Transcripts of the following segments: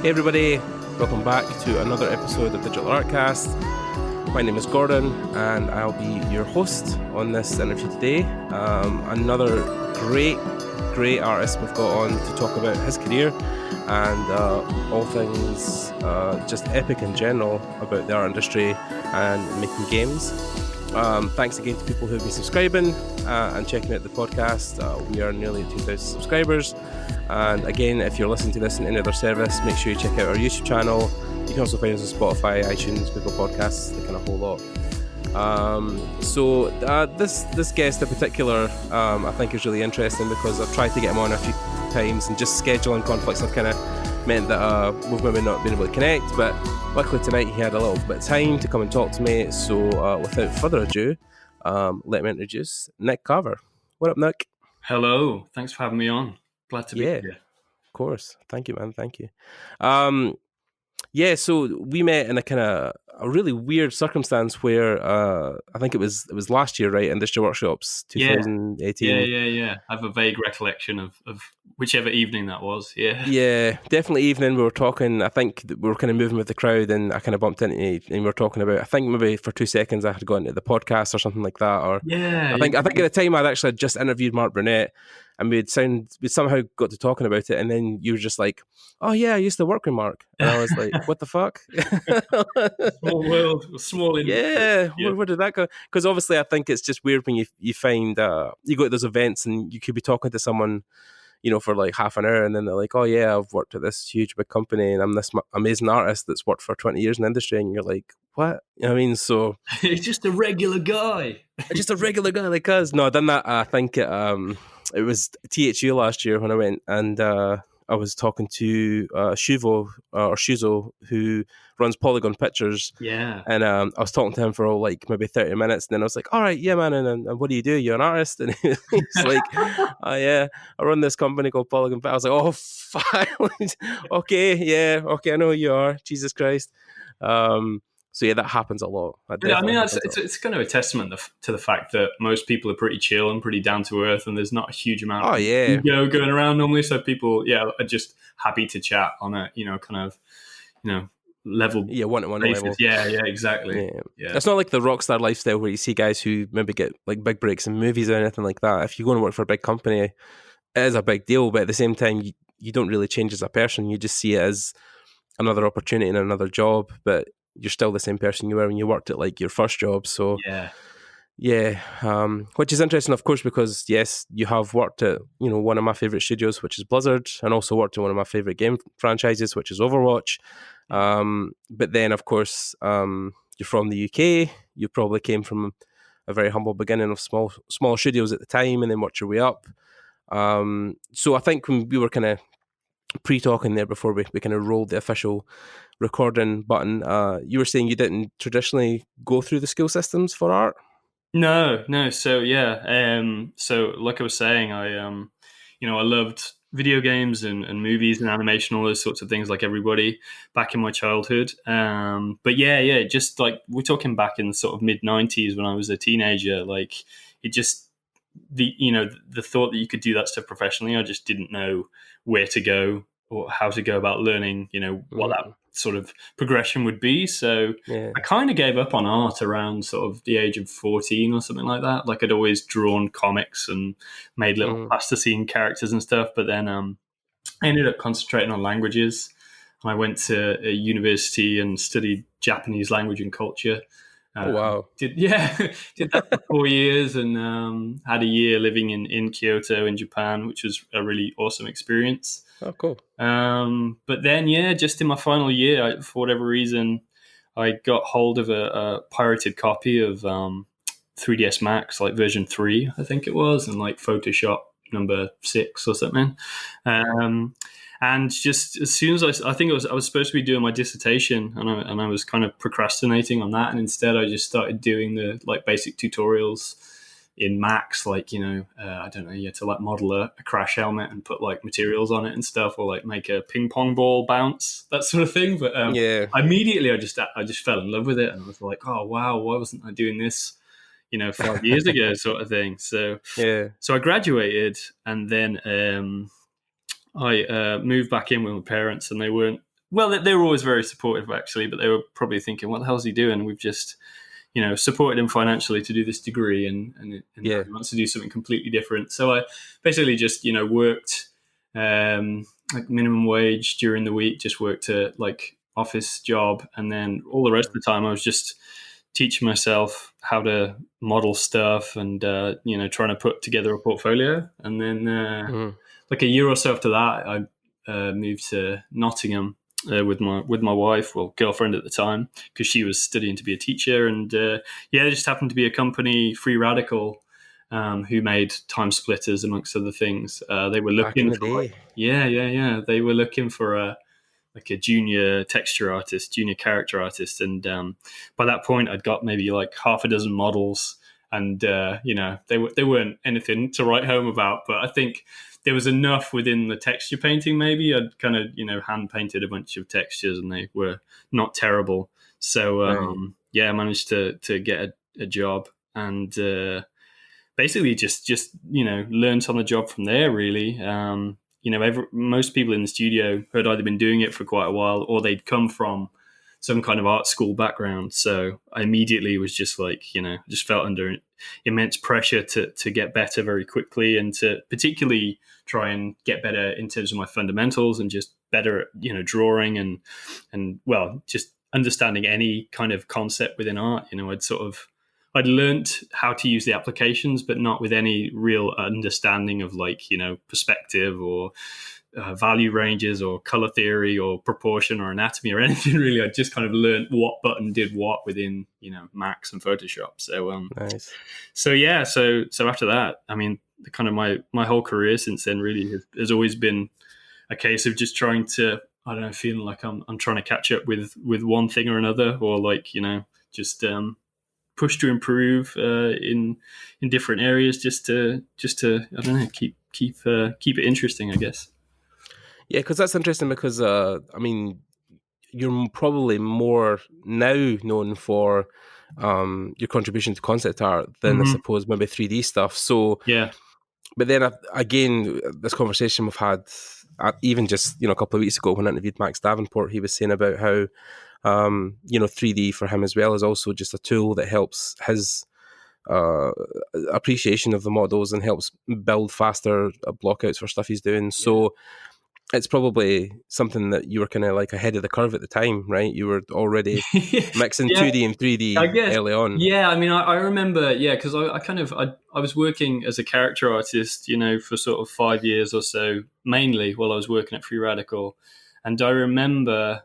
Hey everybody, welcome back to another episode of Digital Artcast. My name is Gordon and I'll be your host on this interview today. Another great artist we've got on to talk about his career and all things just epic in general about the art industry and making games. Thanks again to people who've been subscribing and checking out the podcast. We are nearly at 2,000 subscribers. And again, if you're listening to this in any other service, make sure you check out our YouTube channel. You can also find us on Spotify, iTunes, Google Podcasts, the kind of whole lot. This guest in particular, I think is really interesting because I've tried to get him on a few times and just scheduling conflicts have kind of meant that we've maybe not been able to connect. But luckily tonight he had a little bit of time to come and talk to me. So without further ado, let me introduce Nick Carver. What up, Nick? Hello. Thanks for having me on. Glad to be here. Of course. Thank you, man. Thank you. So we met in a kind of a really weird circumstance where I think it was last year, right? Industry Workshops 2018. Yeah. I have a vague recollection of whichever evening that was. Yeah, definitely evening. We were talking, I think we were kind of moving with the crowd and I kind of bumped into you and we were talking about, I think maybe for 2 seconds I had gone into the podcast or something like that. Or I think at the time I'd actually just interviewed Mark Burnett and we'd somehow got to talking about it and then you were just like, oh yeah, I used to work with Mark. And I was like, what the fuck? Small world, small industry. Yeah, where did that go? Because obviously I think it's just weird when you find, you go to those events and you could be talking to someone, you know, for like half an hour and then they're like, oh yeah, I've worked at this huge big company and I'm this amazing artist that's worked for 20 years in the industry. And you're like, what? You know what I mean? So it's just a regular guy. Just a regular guy like us. No, I done that. I think it was THU last year when I went and I was talking to Shuzo, who runs Polygon Pictures. Yeah. And I was talking to him for like maybe 30 minutes. And then I was like, all right, yeah, man. And what do you do? You're an artist? And he's like, oh, yeah, I run this company called Polygon Pictures. I was like, oh, fuck. Okay, I know who you are. Jesus Christ. So yeah, that happens a lot. I mean, it's kind of a testament to the fact that most people are pretty chill and pretty down to earth, and there's not a huge amount of ego going around normally. So people, are just happy to chat on a level. Yeah, one-to-one level. Yeah, exactly. Yeah. It's not like the rock star lifestyle where you see guys who maybe get like big breaks in movies or anything like that. If you go and work for a big company, it is a big deal. But at the same time, you don't really change as a person. You just see it as another opportunity and another job. But you're still the same person you were when you worked at like your first job. So which is interesting, of course, because yes, you have worked at, you know, one of my favorite studios, which is Blizzard, and also worked at one of my favorite game franchises, which is Overwatch. But then, of course, you're from the UK. You probably came from a very humble beginning of small studios at the time, and then worked your way up. So I think when we were kind of pre-talking there before we kind of rolled the official recording button, you were saying you didn't traditionally go through the school systems for art? No. So so like I was saying, I loved video games and movies and animation, all those sorts of things, like everybody back in my childhood. But just like we're talking back in the sort of mid 90s when I was a teenager, like it just the thought that you could do that stuff professionally, I just didn't know where to go or how to go about learning, what that sort of progression would be. So I kind of gave up on art around sort of the age of 14 or something like that. Like I'd always drawn comics and made little plasticine characters and stuff. But then I ended up concentrating on languages. And I went to a university and studied Japanese language and culture. Oh, wow. Did that for 4 years and had a year living in Kyoto in Japan, which was a really awesome experience. Oh, cool. But then, just in my final year, for whatever reason, I got hold of a pirated copy of 3ds Max, like version 3, I think it was, and like Photoshop number 6 or something. And just as soon as I think I was supposed to be doing my dissertation, and I was kind of procrastinating on that, and instead I just started doing the like basic tutorials in Max, like I don't know, you had to like model a crash helmet and put like materials on it and stuff, or like make a ping pong ball bounce, that sort of thing. But immediately I just fell in love with it, and I was like, oh wow, why wasn't I doing this 5 years ago, sort of thing. So I graduated, and then I moved back in with my parents, and they weren't well, they were always very supportive actually, but they were probably thinking, what the hell's he doing? We've just, supported him financially to do this degree, and now Yeah. he wants to do something completely different. So I basically just, worked like minimum wage during the week, just worked a like office job, and then all the rest of the time I was just teaching myself how to model stuff and trying to put together a portfolio. And then Mm. like a year or so after that, I moved to Nottingham with my wife, well, girlfriend at the time, because she was studying to be a teacher. And there just happened to be a company, Free Radical, who made Time Splitters amongst other things. They were Back in looking the for day. They were looking for a junior texture artist, junior character artist, and by that point, I'd got maybe like half a dozen models, and they weren't anything to write home about, but I think there was enough within the texture painting. Maybe I'd kind of hand painted a bunch of textures, and they were not terrible. So Right. I managed to get a job, and basically just learned on the job from there. Really, most people in the studio had either been doing it for quite a while, or they'd come from some kind of art school background. So I immediately was just like, just felt under immense pressure to get better very quickly, and to particularly try and get better in terms of my fundamentals, and just better at drawing, and well, just understanding any kind of concept within art. I'd learnt how to use the applications, but not with any real understanding of perspective, or value ranges, or color theory, or proportion, or anatomy, or anything really. I just kind of learned what button did what within Max and Photoshop. Nice. So after that, I mean, kind of my whole career since then really has always been a case of just trying to, I don't know, feeling like I'm trying to catch up with one thing or another, or just push to improve in different areas, just to I don't know, keep it interesting, I guess. Yeah, because that's interesting, because I mean, you're probably more now known for your contribution to concept art than I Mm-hmm. suppose maybe 3D stuff. So, Yeah. but then again, this conversation we've had, even just a couple of weeks ago when I interviewed Max Davenport, he was saying about how 3D for him as well is also just a tool that helps his appreciation of the models and helps build faster blockouts for stuff he's doing. So it's probably something that you were kind of like ahead of the curve at the time, right? You were already mixing Yeah, 2D and I 3D guess. early on. Yeah, I mean, I remember, because I was working as a character artist, for sort of 5 years or so, mainly while I was working at Free Radical. And I remember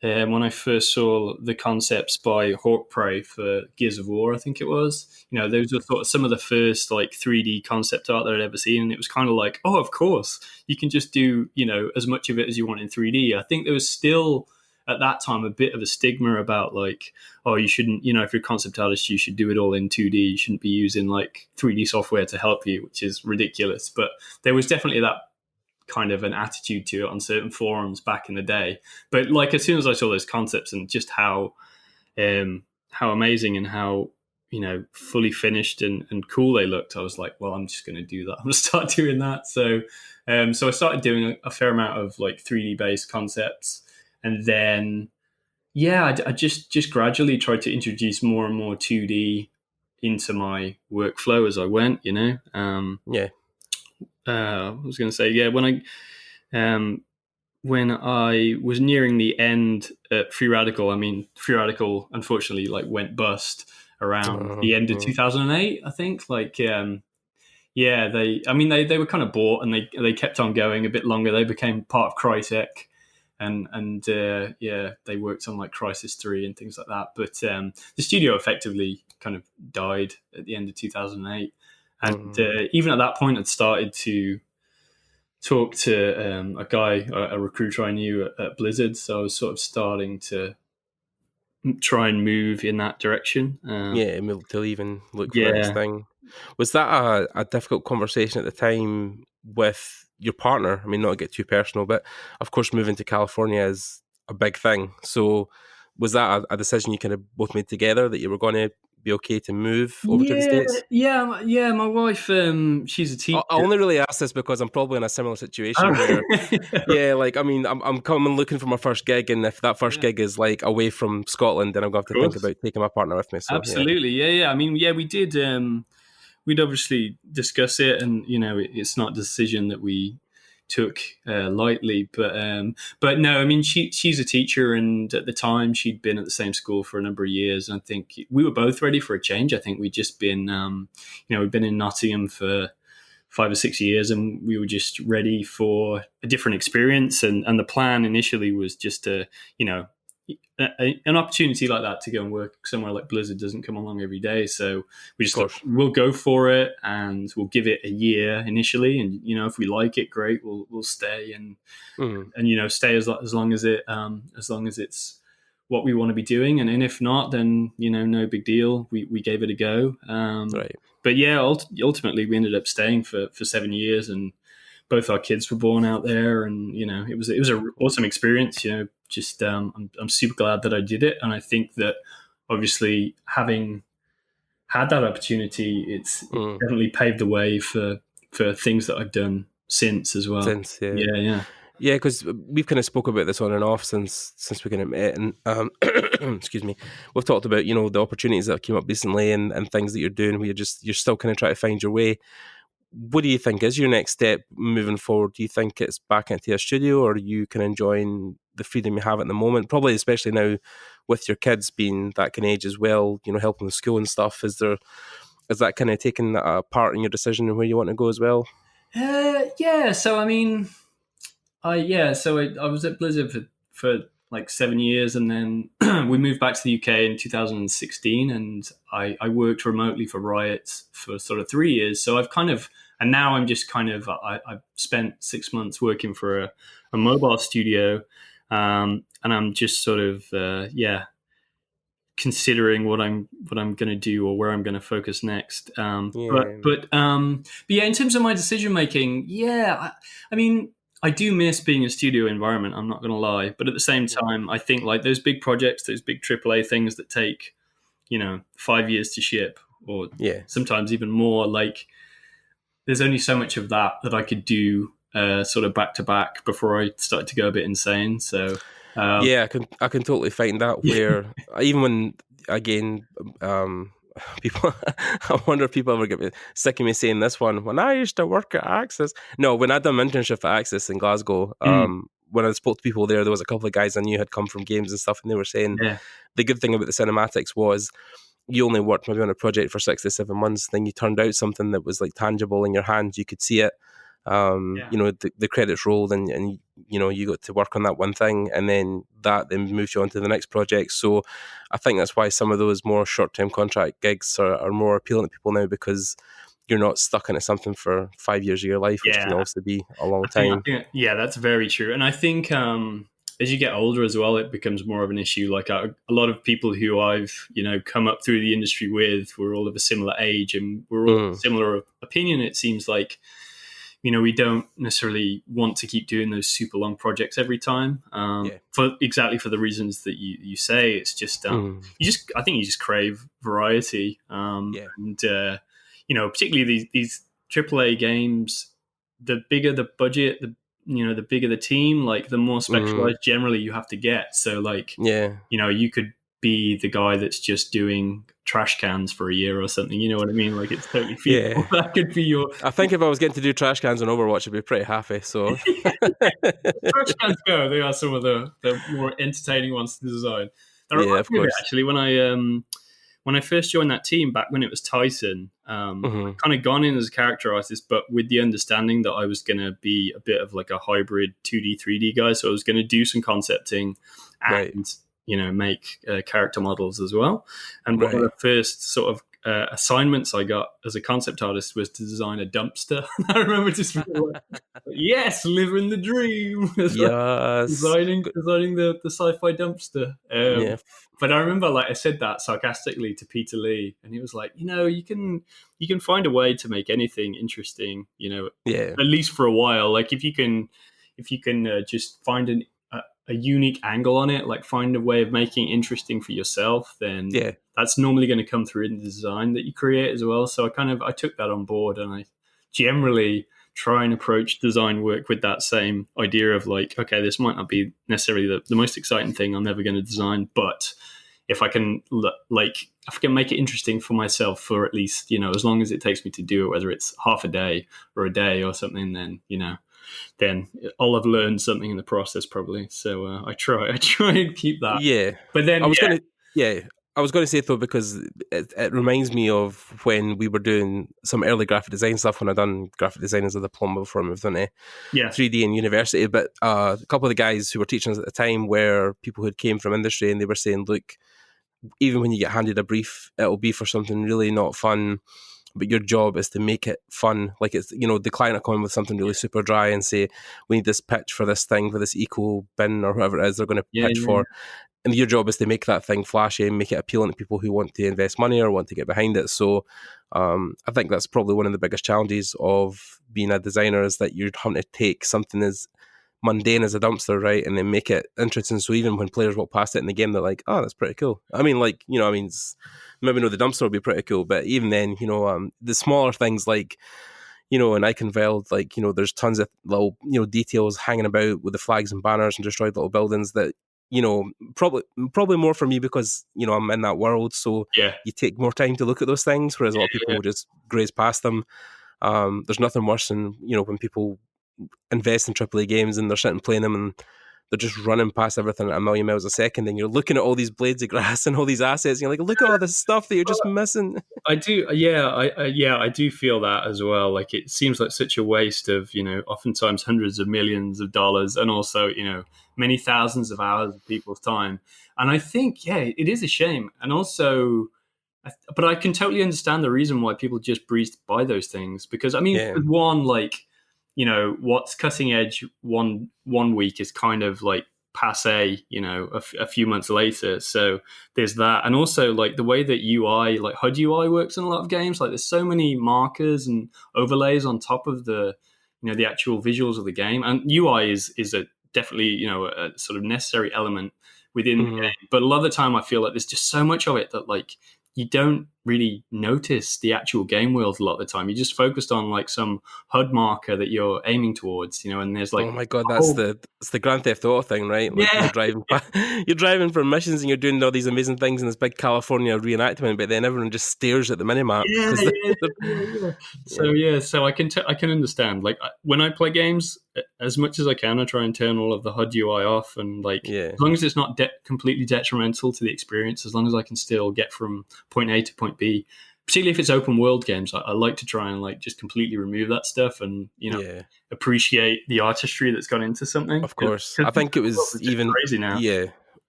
when I first saw the concepts by Hawk Prey for Gears of War, I think it was. Those were sort of some of the first like 3D concept art that I'd ever seen. And it was kind of like, oh, of course, you can just do, as much of it as you want in 3D. I think there was still at that time a bit of a stigma about like, oh, you shouldn't, if you're a concept artist, you should do it all in 2D. You shouldn't be using like 3D software to help you, which is ridiculous. But there was definitely that kind of an attitude to it on certain forums back in the day. But like as soon as I saw those concepts and just how amazing and how fully finished and cool they looked, I was like, well, I'm just going to do that. I'm going to start doing that. So I started doing a fair amount of like 3D based concepts, and then I just gradually tried to introduce more and more 2D into my workflow as I went. Yeah. I was going to say, when I was nearing the end at Free Radical, I mean, Free Radical unfortunately like went bust around the end of 2008, I think. They were kind of bought, and they kept on going a bit longer. They became part of Crytek, and they worked on like Crisis 3 and things like that. But the studio effectively kind of died at the end of 2008. And even at that point, I'd started to talk to a guy, a recruiter I knew at Blizzard. So I was sort of starting to try and move in that direction. To even look for the next Yeah. thing. Was that a difficult conversation at the time with your partner? I mean, not to get too personal, but of course, moving to California is a big thing. So was that a decision you kind of both made together, that you were going to be okay to move over to the Yeah, States? yeah. My wife, she's a teacher. I only really ask this because I'm probably in a similar situation Oh, where, yeah, like, I mean, I'm coming looking for my first gig, and if that first yeah, gig is like away from Scotland, then I'm going to have of to think course. about taking my partner with me. So yeah, Absolutely. Yeah. I mean, yeah, we did. We'd obviously discuss it, and it's not a decision that we took lightly. But no, I mean, she's a teacher, and at the time she'd been at the same school for a number of years. And I think we were both ready for a change. I think we'd just been, we'd been in Nottingham for 5 or 6 years, and we were just ready for a different experience. And the plan initially was just to, you know, an opportunity like that to go and work somewhere like Blizzard doesn't come along every day. So we of just thought course. we'll go for it, and we'll give it a year initially. And if we like it, great, we'll stay Mm, and stay as long as it's what we want to be doing. And if not, then no big deal. We gave it a go. right. But yeah, ultimately we ended up staying for 7 years, and both our kids were born out there, and it was a awesome experience. Just I'm super glad that I did it, and I think that obviously having had that opportunity, it Mm. definitely paved the way for things that I've done since as well. Since yeah. Yeah, yeah, Yeah, because we've kind of spoke about this on and off since we kind of met, and excuse me, we've talked about the opportunities that have came up recently and things that you're doing where you're still kind of trying to find your way. What do you think is your next step moving forward? Do you think it's back into a studio, or are you kind of enjoying the freedom you have at the moment? Probably, especially now with your kids being that kind of age as well, helping with school and stuff. Is that kind of taking a part in your decision and where you want to go as well? yeah. So I mean, I was at Blizzard for like 7 years, and then we moved back to the UK in 2016, and I worked remotely for Riot for sort of 3 years. So and now I'm just I've spent 6 months working for a mobile studio, and I'm just sort of considering what I'm going to do or where I'm going to focus next. Yeah, But yeah, in terms of my decision making, I mean, I do miss being in a studio environment. I'm not going to lie, but at the same yeah, time, I think like those big projects, those big AAA things that take 5 years to ship, or yeah. sometimes even more. Like, there's only so much of that I could do sort of back to back before I started to go a bit insane. So. Um, Yeah, I can totally find that where even when again people I wonder if people ever get sick of me saying this one. When I used to work at Axis. No, when I done my internship at Axis in Glasgow, when I spoke to people there was a couple of guys I knew had come from games and stuff, and they were saying yeah, the good thing about the cinematics was you only worked maybe on a project for 6 to 7 months, then you turned out something that was like tangible in your hand, you could see it. yeah. The credits rolled, and you got to work on that one thing, and then that then moves you on to the next project. So I think that's why some of those more short-term contract gigs are more appealing to people now, because you're not stuck into something for 5 years of your life, which can Yeah, also be a long I time. think, yeah, that's very true. And I think as you get older as well, it becomes more of an issue. Like a lot of people who I've come up through the industry with, we're all of a similar age, and we're all of a similar opinion. It seems like we don't necessarily want to keep doing those super long projects every time. Yeah. For the reasons that you say. It's just I think you just crave variety. Yeah. And particularly these AAA games, the bigger the budget, the bigger the team, like the more specialized generally you have to get. So like, Yeah. you could be the guy that's just doing trash cans for a year or something. You know what I mean? Like, it's totally feasible. Yeah. That could be your I think if I was getting to do trash cans on Overwatch, I'd be pretty happy. So trash cans go. They are some of the more entertaining ones to design. That yeah, reminds of me of it, course. actually, when I first joined that team back when it was Tyson. I Hmm. kind of gone in as a character artist, but with the understanding that I was going to be a bit of like a hybrid 2D 3D guy. So I was going to do some concepting Right. and make character models as well. And one of Right. the first sort of assignments I got as a concept artist was to design a dumpster. I remember just being like, yes, living the dream. It's like Yes. designing the sci-fi dumpster. Yeah. But I remember, like, I said that sarcastically to Peter Lee, and he was like, you can find a way to make anything interesting, Yeah. at least for a while. Like, if you can just find a unique angle on it, like find a way of making it interesting for yourself, then Yeah. that's normally going to come through in the design that you create as well. So I took that on board, and I generally try and approach design work with that same idea of like, okay, this might not be necessarily the most exciting thing I'm ever going to design, but if I can if I can make it interesting for myself for at least, as long as it takes me to do it, whether it's half a day or a day or something, then I'll have learned something in the process probably. So I try and keep that. Yeah. But then I was gonna yeah. I was going to say though, because it reminds me of when we were doing some early graphic design stuff when I done graphic design as a diploma before I moved into yeah 3D in university. But a couple of the guys who were teaching us at the time were people who came from industry, and they were saying, look, even when you get handed a brief, it'll be for something really not fun, but your job is to make it fun. Like, it's, the client will come in with something really super dry and say, we need this pitch for this thing, for this eco bin or whatever it is they're going to yeah pitch yeah for. And your job is to make that thing flashy and make it appealing to people who want to invest money or want to get behind it. So I think that's probably one of the biggest challenges of being a designer, is that you're having to take something as mundane as a dumpster, right, and then make it interesting. So even when players walk past it in the game, they're like, "Oh, that's pretty cool." I mean, maybe the dumpster will be pretty cool, but even then, the smaller things like, in Eichenfeld, like, there's tons of little, details hanging about with the flags and banners and destroyed little buildings that, probably more for me because, I'm in that world. So yeah you take more time to look at those things, whereas a lot of people yeah will just graze past them. There's nothing worse than, when people invest in AAA games and they're sitting playing them and they're just running past everything at a million miles a second, and you're looking at all these blades of grass and all these assets, and you're like, look at all this stuff that you're just missing. I do, yeah, I do feel that as well. Like it seems like such a waste of, oftentimes hundreds of millions of dollars, and also, many thousands of hours of people's time. And I think, yeah, it is a shame. And also, but I can totally understand the reason why people just breezed by those things, because I mean, Yeah. with one, like, what's cutting edge one week is kind of like passe, a few months later. So there's that. And also like the way that UI, like HUD UI works in a lot of games, like there's so many markers and overlays on top of the actual visuals of the game. And UI is a definitely, a sort of necessary element within the game. But a lot of the time I feel like there's just so much of it that like you don't really notice the actual game world a lot of the time. You're just focused on like some HUD marker that you're aiming towards, and there's like, Oh my god, that's the Grand Theft Auto thing, right? Like yeah, you're driving for missions and you're doing all these amazing things in this big California reenactment, but then everyone just stares at the minimap yeah, because yeah. So I can understand. Like when I play games, as much as I can, I try and turn all of the HUD UI off, and like as long as it's not completely detrimental to the experience, as long as I can still get from point A to point B. Particularly if it's open world games, I like to try and like just completely remove that stuff and appreciate the artistry that's gone into something. Of course, I think it was even crazy now.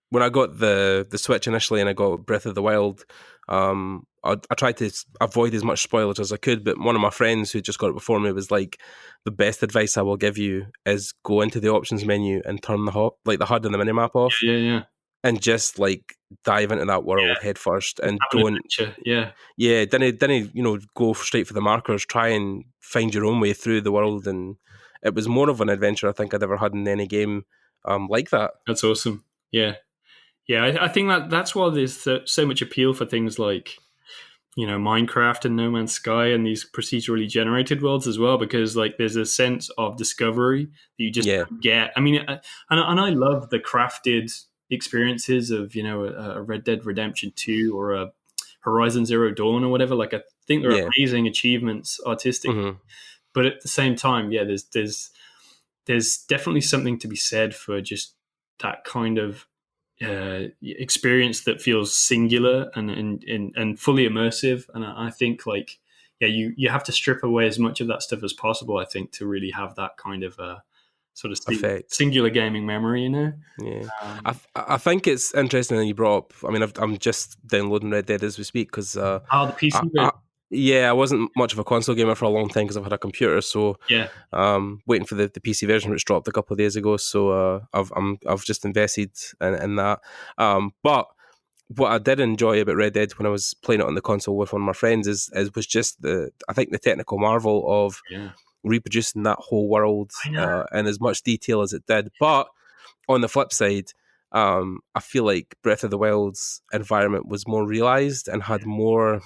When I got the Switch initially and I got Breath of the Wild, I tried to avoid as much spoilage as I could. But one of my friends who just got it before me was like, "The best advice I will give you is go into the options menu and turn the HUD and the minimap off, Yeah. and just like dive into that world head first, and don't." Didn't go straight for the markers. Try and find your own way through the world, and it was more of an adventure I think I'd ever had in any game like that. That's awesome. Yeah. I think that's why there's so much appeal for things like Minecraft and No Man's Sky and these procedurally generated worlds as well, because like there's a sense of discovery that you just don't get. I mean, and I love the crafted experiences of a Red Dead Redemption 2 or a Horizon Zero Dawn or whatever. Like I think they're amazing achievements artistically, but at the same time, there's definitely something to be said for just that kind of experience that feels singular and fully immersive. And I think like you have to strip away as much of that stuff as possible, I think, to really have that kind of sort of singular gaming memory, I think it's interesting that you brought up. I mean, I'm just downloading Red Dead as we speak because the PC bit. I wasn't much of a console gamer for a long time because I've had a computer. So waiting for the PC version, which dropped a couple of days ago. So I've just invested in that. But what I did enjoy about Red Dead when I was playing it on the console with one of my friends was just the technical marvel of reproducing that whole world in as much detail as it did. But on the flip side, I feel like Breath of the Wild's environment was more realized and had more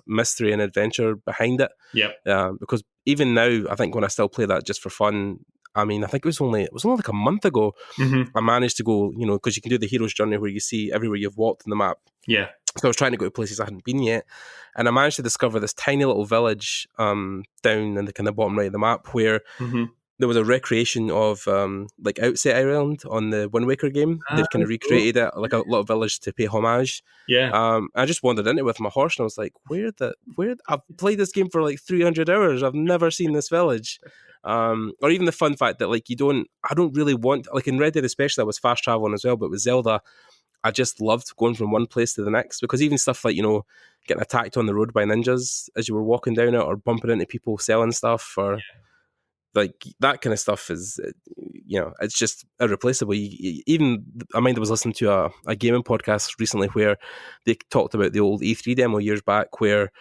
mystery and adventure behind it. Yeah. Because even now, I think when I still play that just for fun, I mean, I think it was only like a month ago. I managed to go, because you can do the hero's journey where you see everywhere you've walked in the map. Yeah. So I was trying to go to places I hadn't been yet, and I managed to discover this tiny little village down in the kind of bottom right of the map where there was a recreation of like Outset Island on the Wind Waker game. They'd kind of recreated it like a little village to pay homage. Yeah. I just wandered into it with my horse, and I was like, "Where? I've played this game for like 300 hours. I've never seen this village." Or even the fun fact that like I don't really want, like in Red Dead especially, I was fast traveling as well, but with Zelda, I just loved going from one place to the next, because even stuff like, getting attacked on the road by ninjas as you were walking down it, or bumping into people selling stuff, or like that kind of stuff is, it's just irreplaceable. Even, I mind I was listening to a gaming podcast recently where they talked about the old E3 demo years back, where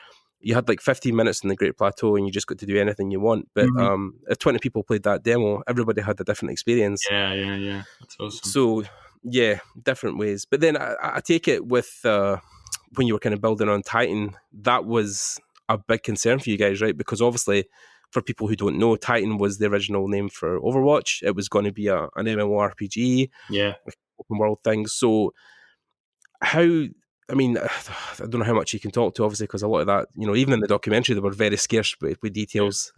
you had like 15 minutes in the Great Plateau and you just got to do anything you want. But if 20 people played that demo, everybody had a different experience. Yeah. That's awesome. So, yeah, different ways. But then I take it with when you were kind of building on Titan, that was a big concern for you guys, right? Because obviously, for people who don't know, Titan was the original name for Overwatch. It was going to be an MMORPG, open world thing. So, I don't know how much you can talk to, obviously, because a lot of that, even in the documentary, they were very scarce with details.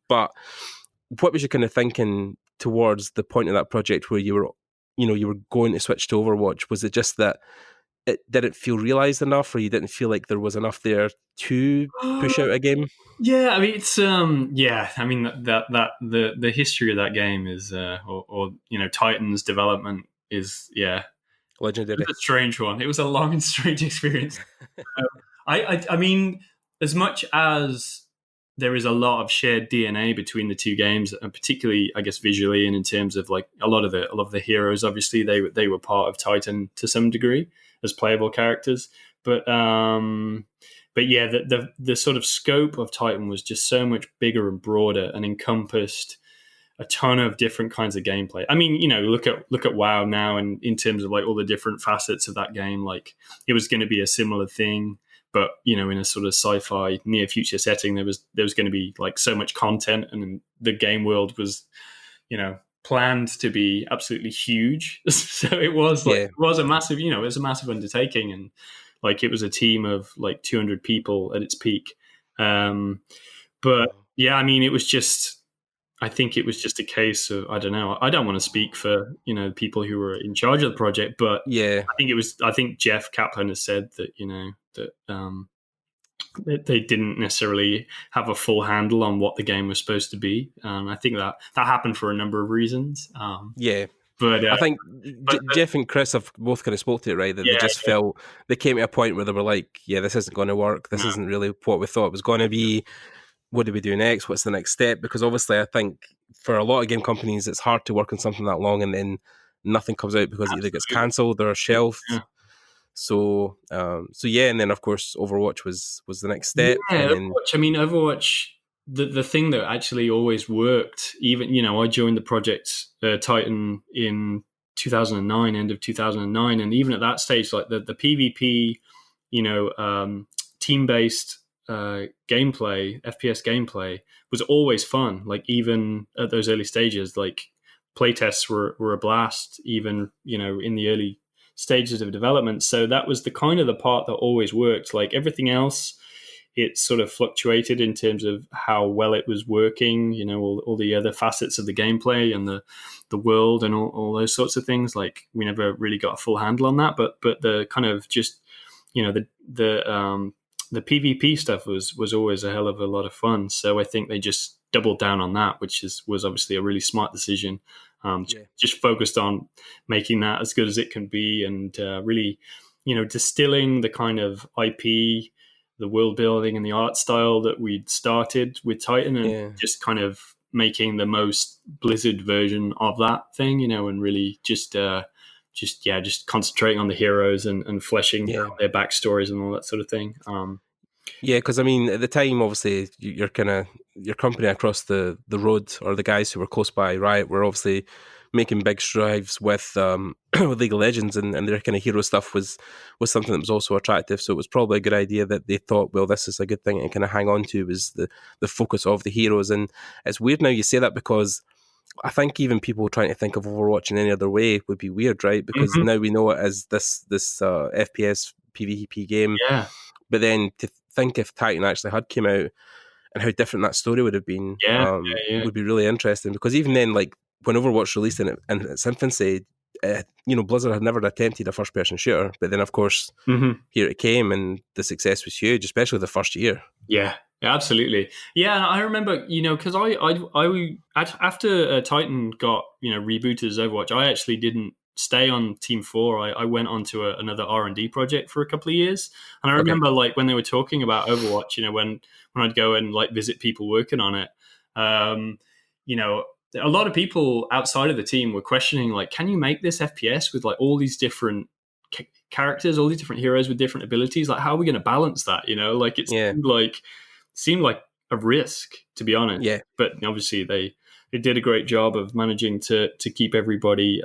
But what was you kind of thinking towards the point of that project where you were going to switch to Overwatch? Was it just that it didn't feel realized enough, or you didn't feel like there was enough there to push out a game? Yeah, I mean it's I mean that the history of that game is or Titan's development is Legendary. It was a strange one. It was a long and strange experience. I mean, as much as there is a lot of shared DNA between the two games, and particularly, I guess, visually and in terms of like a lot of the heroes, obviously they were part of Titan to some degree as playable characters, but yeah, the sort of scope of Titan was just so much bigger and broader and encompassed a ton of different kinds of gameplay. I mean, look at WoW now, and in terms of like all the different facets of that game, like it was going to be a similar thing, but in a sort of sci-fi near future setting, there was going to be like so much content, and the game world was, planned to be absolutely huge. So it was like it was a massive, it was a massive undertaking, and like it was a team of like 200 people at its peak. But yeah, I mean, I think it was just a case of, I don't know. I don't want to speak for, people who were in charge of the project, but I think Jeff Kaplan has said that, that they didn't necessarily have a full handle on what the game was supposed to be. I think that happened for a number of reasons. But I think Jeff and Chris have both kind of spoke to it, right? That they just felt they came to a point where they were like, this isn't going to work. This isn't really what we thought it was going to be. What do we do next? What's the next step? Because obviously, I think for a lot of game companies, it's hard to work on something that long and then nothing comes out because it either gets cancelled or shelved. Yeah. So, and then of course, Overwatch was the next step. Yeah, Overwatch. The thing that actually always worked, even I joined the project Titan in 2009, end of 2009, and even at that stage, like the PvP, team-based gameplay, FPS gameplay was always fun. Like even at those early stages, like playtests were a blast, even in the early stages of development. So that was the part that always worked. Like everything else, it sort of fluctuated in terms of how well it was working, all the other facets of the gameplay and the world and all those sorts of things. Like we never really got a full handle on that, but the kind of just the PvP stuff was always a hell of a lot of fun. So I think they just doubled down on that, which was obviously a really smart decision. Just focused on making that as good as it can be, and really, distilling the kind of IP, the world building, and the art style that we'd started with Titan, and just kind of making the most Blizzard version of that thing, and really just concentrating on the heroes and fleshing out their backstories and all that sort of thing. Because I mean, at the time, obviously, your company across the road, or the guys who were close by, Riot, were obviously making big strides with with League of Legends, and their kind of hero stuff was something that was also attractive. So it was probably a good idea that they thought, well, this is a good thing to kind of hang on to, was the focus of the heroes. And it's weird now you say that, because I think even people trying to think of Overwatch in any other way would be weird, right? Because Mhm. now we know it as this FPS PvP game, Yeah, but then to think if Titan actually had came out, and how different that story would have been, yeah, yeah, would be really interesting. Because even then, like when Overwatch released in its infancy, Blizzard had never attempted a first-person shooter, but then of course yeah. here it came, and the success was huge, especially the first year. Yeah, absolutely. Yeah, and I remember, because after Titan got rebooted as Overwatch, I actually didn't stay on Team Four. I went on to another R&D project for a couple of years, and I Okay. remember like when they were talking about Overwatch, when I'd go and like visit people working on it, um, you know. A lot of people outside of the team were questioning, like, can you make this FPS with like all these different characters, all these different heroes with different abilities? Like, how are we going to balance that? Like it Yeah. seemed like a risk, to be honest. Yeah. But obviously, they did a great job of managing to keep everybody,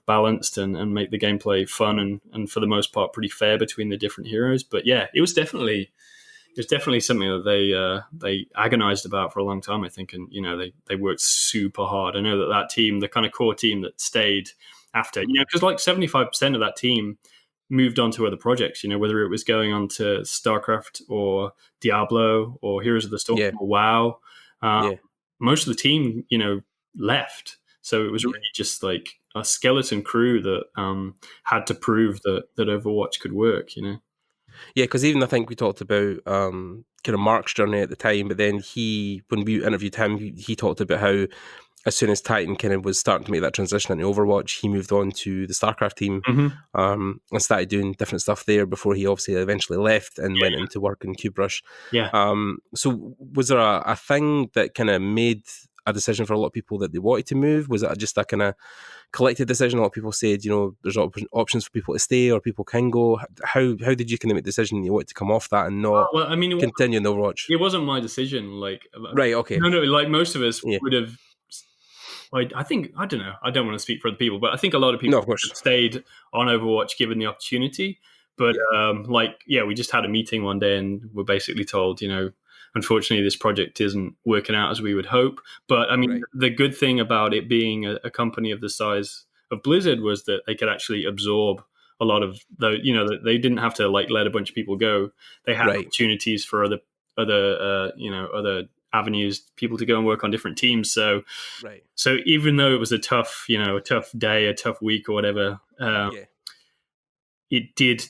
balanced and make the gameplay fun and for the most part pretty fair between the different heroes. But yeah, it was definitely something that they agonized about for a long time, I think, and they worked super hard. I know that team, the kind of core team that stayed after, because like 75% of that team moved on to other projects. Whether it was going on to StarCraft or Diablo or Heroes of the Storm Yeah. or WoW, Yeah. most of the team left. So it was Yeah. really just like a skeleton crew that had to prove that Overwatch could work. Yeah, because even I think we talked about kind of Mark's journey at the time, but then when we interviewed him, he talked about how as soon as Titan kind of was starting to make that transition into Overwatch, he moved on to the StarCraft team, Mm-hmm. and started doing different stuff there before he obviously eventually left and went into work in QBrush. Yeah. So was there a thing that kind of made a decision for a lot of people that they wanted to move? Was it just a kind of collective decision? A lot of people said, there's options for people to stay or people can go. How did you kind of make the decision you wanted to come off that and not Well, I mean, continue in Overwatch? it wasn't my decision. Like, Right, okay. no, like most of us Yeah. would have. I think, I don't know. I don't want to speak for other people, but I think a lot of people No, of would course. have stayed on Overwatch given the opportunity. But Yeah. we just had a meeting one day and we're basically told, unfortunately, this project isn't working out as we would hope. But I mean, Right. the good thing about it being a company of the size of Blizzard was that they could actually absorb a lot of that they didn't have to like let a bunch of people go. They had Right. opportunities for other avenues, people to go and work on different teams. Right. So even though it was a tough day, a tough week or whatever, Yeah. it did,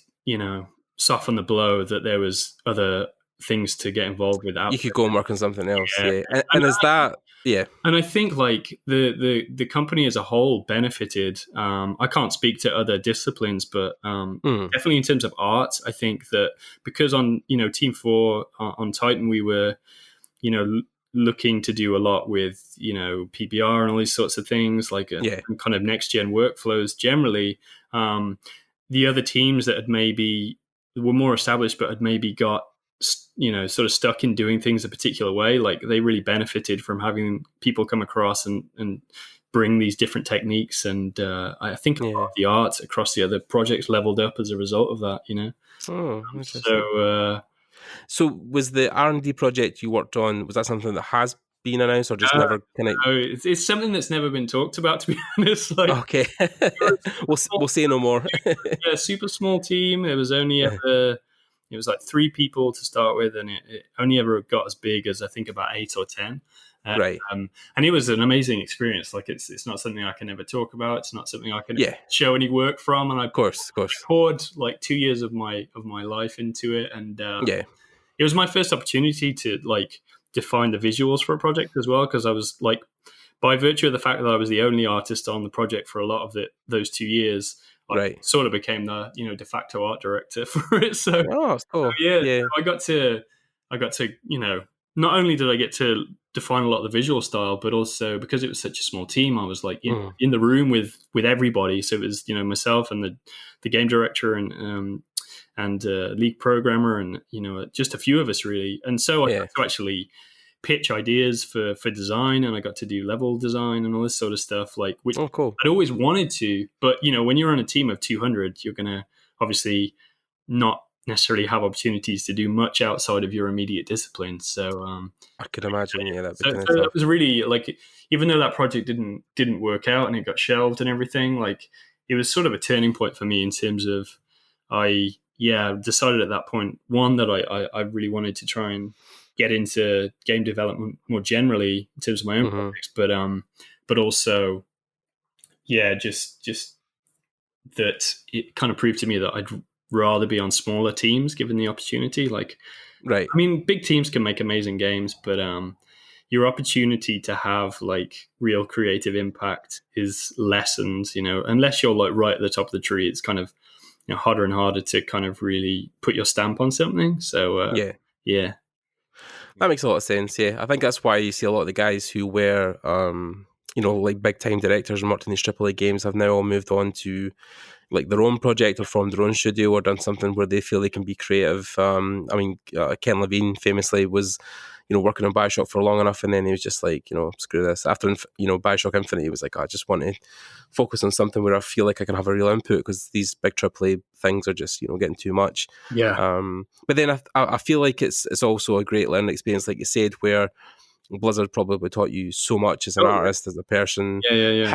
soften the blow that there was other things to get involved with out You could go and work on something else. there. Yeah. Yeah. And is that, yeah. And I think like the company as a whole benefited. I can't speak to other disciplines, but definitely in terms of art, I think that because on Team 4 on Titan we were looking to do a lot with PBR and all these sorts of things, like Yeah. kind of next gen workflows generally. The other teams that had maybe were more established but had maybe got sort of stuck in doing things a particular way, like they really benefited from having people come across and bring these different techniques, and I think a lot Yeah. of the art across the other projects leveled up as a result of that. Oh, interesting. So So was the R&D project you worked on, was that something that has been announced or just never kind of... no, it's something that's never been talked about, to be honest. Like, Okay. we were a super We'll small say no more. yeah, super small team. There was only ever it was like 3 people to start with, and it only ever got as big as I think about 8 or 10. Right. And it was an amazing experience. Like it's not something I can ever talk about. It's not something I can Yeah. show any work from. And I Of course. poured like 2 years of my life into it, and Yeah. it was my first opportunity to like define the visuals for a project as well, because I was like, by virtue of the fact that I was the only artist on the project for a lot of those 2 years, I Right. sort of became the de facto art director for it. So Oh, it's cool. yeah, Yeah. I got to not only did I get to define a lot of the visual style, but also because it was such a small team, I was like in the room with everybody. So it was myself and the game director and lead programmer and just a few of us really. And so I got to actually pitch ideas for design, and I got to do level design and all this sort of stuff, like, which Oh, cool. I'd always wanted to. But when you're on a team of 200, you're gonna obviously not necessarily have opportunities to do much outside of your immediate discipline. So I could imagine, yeah, that'd be so, kind of so it tough. was really like, even though that project didn't work out and it got shelved and everything, like, it was sort of a turning point for me in terms of, I decided at that point, one, that I really wanted to try and get into game development more generally in terms of my own Hmm. projects, but also, just that it kind of proved to me that I'd rather be on smaller teams given the opportunity. Like, Right. I mean, big teams can make amazing games, but your opportunity to have like real creative impact is lessened. Unless you're like right at the top of the tree, it's kind of harder and harder to kind of really put your stamp on something. So Yeah. yeah, That makes a lot of sense, yeah. I think that's why you see a lot of the guys who were, like big time directors and worked in these AAA games have now all moved on to like their own project or formed their own studio or done something where they feel they can be creative. Ken Levine famously was, working on Bioshock for long enough, and then he was just like, screw this. After, Bioshock Infinite, he was like, I just want to focus on something where I feel like I can have a real input, because these big AAA things are just, getting too much. yeah. But then I feel like it's also a great learning experience, like you said, where Blizzard probably taught you so much as an Oh artist, as a person. yeah.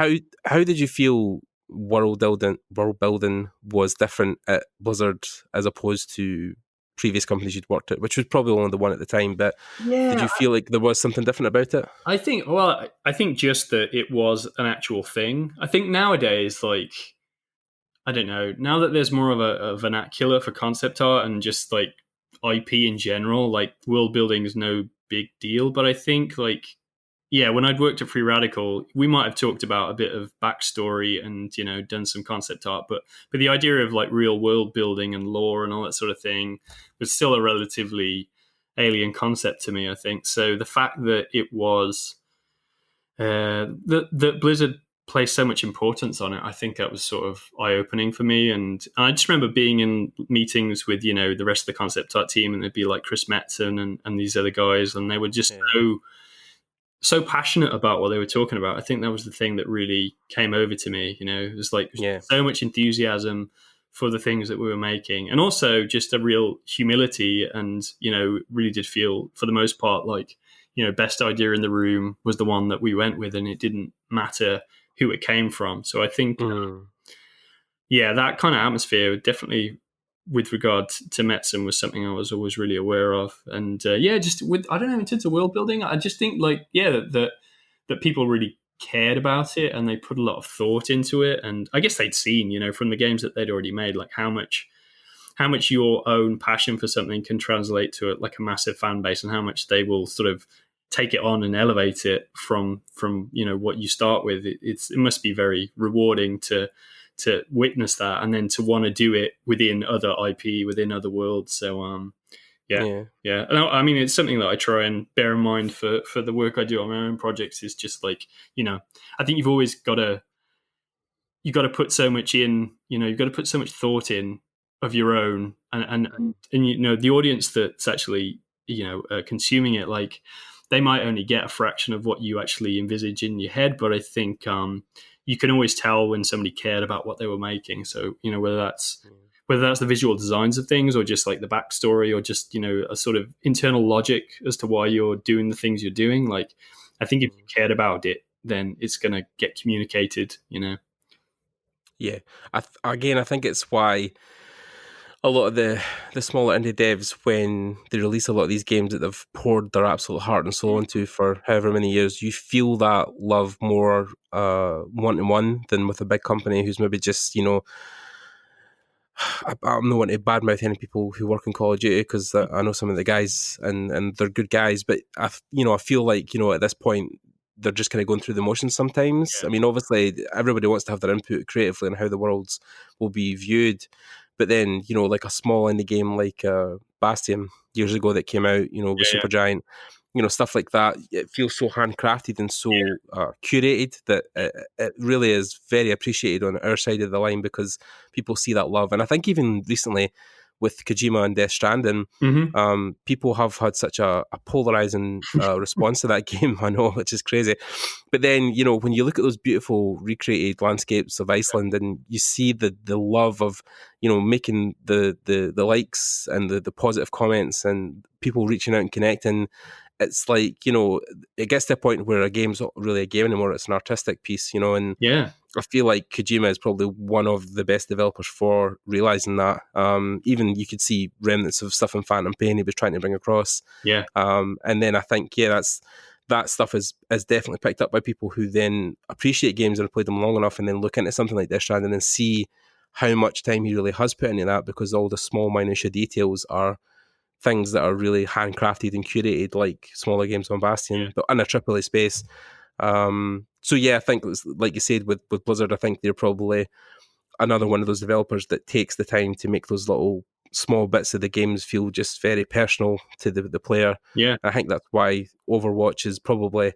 How did you feel world building was different at Blizzard as opposed to previous companies you'd worked at, which was probably only the one at the time, but did Yeah, you feel like there was something different about it? I think just that it was an actual thing. I think nowadays, like, I don't know, now that there's more of a vernacular for concept art and just like IP in general, like, world building is no big deal. But I think, like, yeah, when I'd worked at Free Radical, we might have talked about a bit of backstory and done some concept art, but the idea of like real world building and lore and all that sort of thing was still a relatively alien concept to me, I think. So the fact that it was that Blizzard placed so much importance on it, I think that was sort of eye opening for me. And I just remember being in meetings with the rest of the concept art team, and there'd be like Chris Metzen and these other guys, and they were just Yeah. so passionate about what they were talking about. I think that was the thing that really came over to me. It was like Yeah. so much enthusiasm for the things that we were making, and also just a real humility. And really did feel, for the most part, like best idea in the room was the one that we went with, and it didn't matter who it came from. So I think, Mm. that kind of atmosphere definitely, with regard to Metzen, was something I was always really aware of. And just with, I don't know, in terms of world building, I just think, like, that people really cared about it and they put a lot of thought into it. And I guess they'd seen, from the games that they'd already made, like how much your own passion for something can translate to like a massive fan base, and how much they will sort of take it on and elevate it from what you start with. It must be very rewarding to witness that, and then to want to do it within other IP, within other worlds. So yeah. Yeah. Yeah, and I mean, it's something that I try and bear in mind for the work I do on my own projects. Is just like, I think you've always got to put so much in. You've got to put so much thought in of your own, and the audience that's actually consuming it, like, they might only get a fraction of what you actually envisage in your head. But I think you can always tell when somebody cared about what they were making. So whether that's the visual designs of things, or just like the backstory, or just a sort of internal logic as to why you're doing the things you're doing. Like, I think if you cared about it, then it's going to get communicated. Yeah. I think it's why a lot of the smaller indie devs, when they release a lot of these games that they've poured their absolute heart and soul into for however many years, you feel that love more one-to-one than with a big company who's maybe just, I'm not wanting to badmouth any people who work in Call of Duty, because I know some of the guys and they're good guys, but I feel like, at this point, they're just kind of going through the motions sometimes. I mean, obviously, everybody wants to have their input creatively and how the worlds will be viewed. But then, like a small indie game like Bastion years ago that came out, with Supergiant, stuff like that, it feels so handcrafted and so curated that it really is very appreciated on our side of the line, because people see that love. And I think even recently with Kojima and Death Stranding, Mm-hmm. people have had such a polarizing response to that game. I know, which is crazy. But then, when you look at those beautiful recreated landscapes of Iceland, and you see the love of, making the likes and the positive comments and people reaching out and connecting, it's like, it gets to a point where a game's not really a game anymore. It's an artistic piece, and Yeah. I feel like Kojima is probably one of the best developers for realizing that. Even you could see remnants of stuff in Phantom Pain he was trying to bring across. Yeah. And then I think, that stuff is definitely picked up by people who then appreciate games and have played them long enough, and then look into something like Death Stranding and see how much time he really has put into that, because all the small minutiae details are things that are really handcrafted and curated, like smaller games on Bastion, but in a AAA space. So yeah, I think it's, like you said, with Blizzard, I think they're probably another one of those developers that takes the time to make those little small bits of the games feel just very personal to the player. Yeah. And I think that's why Overwatch is probably,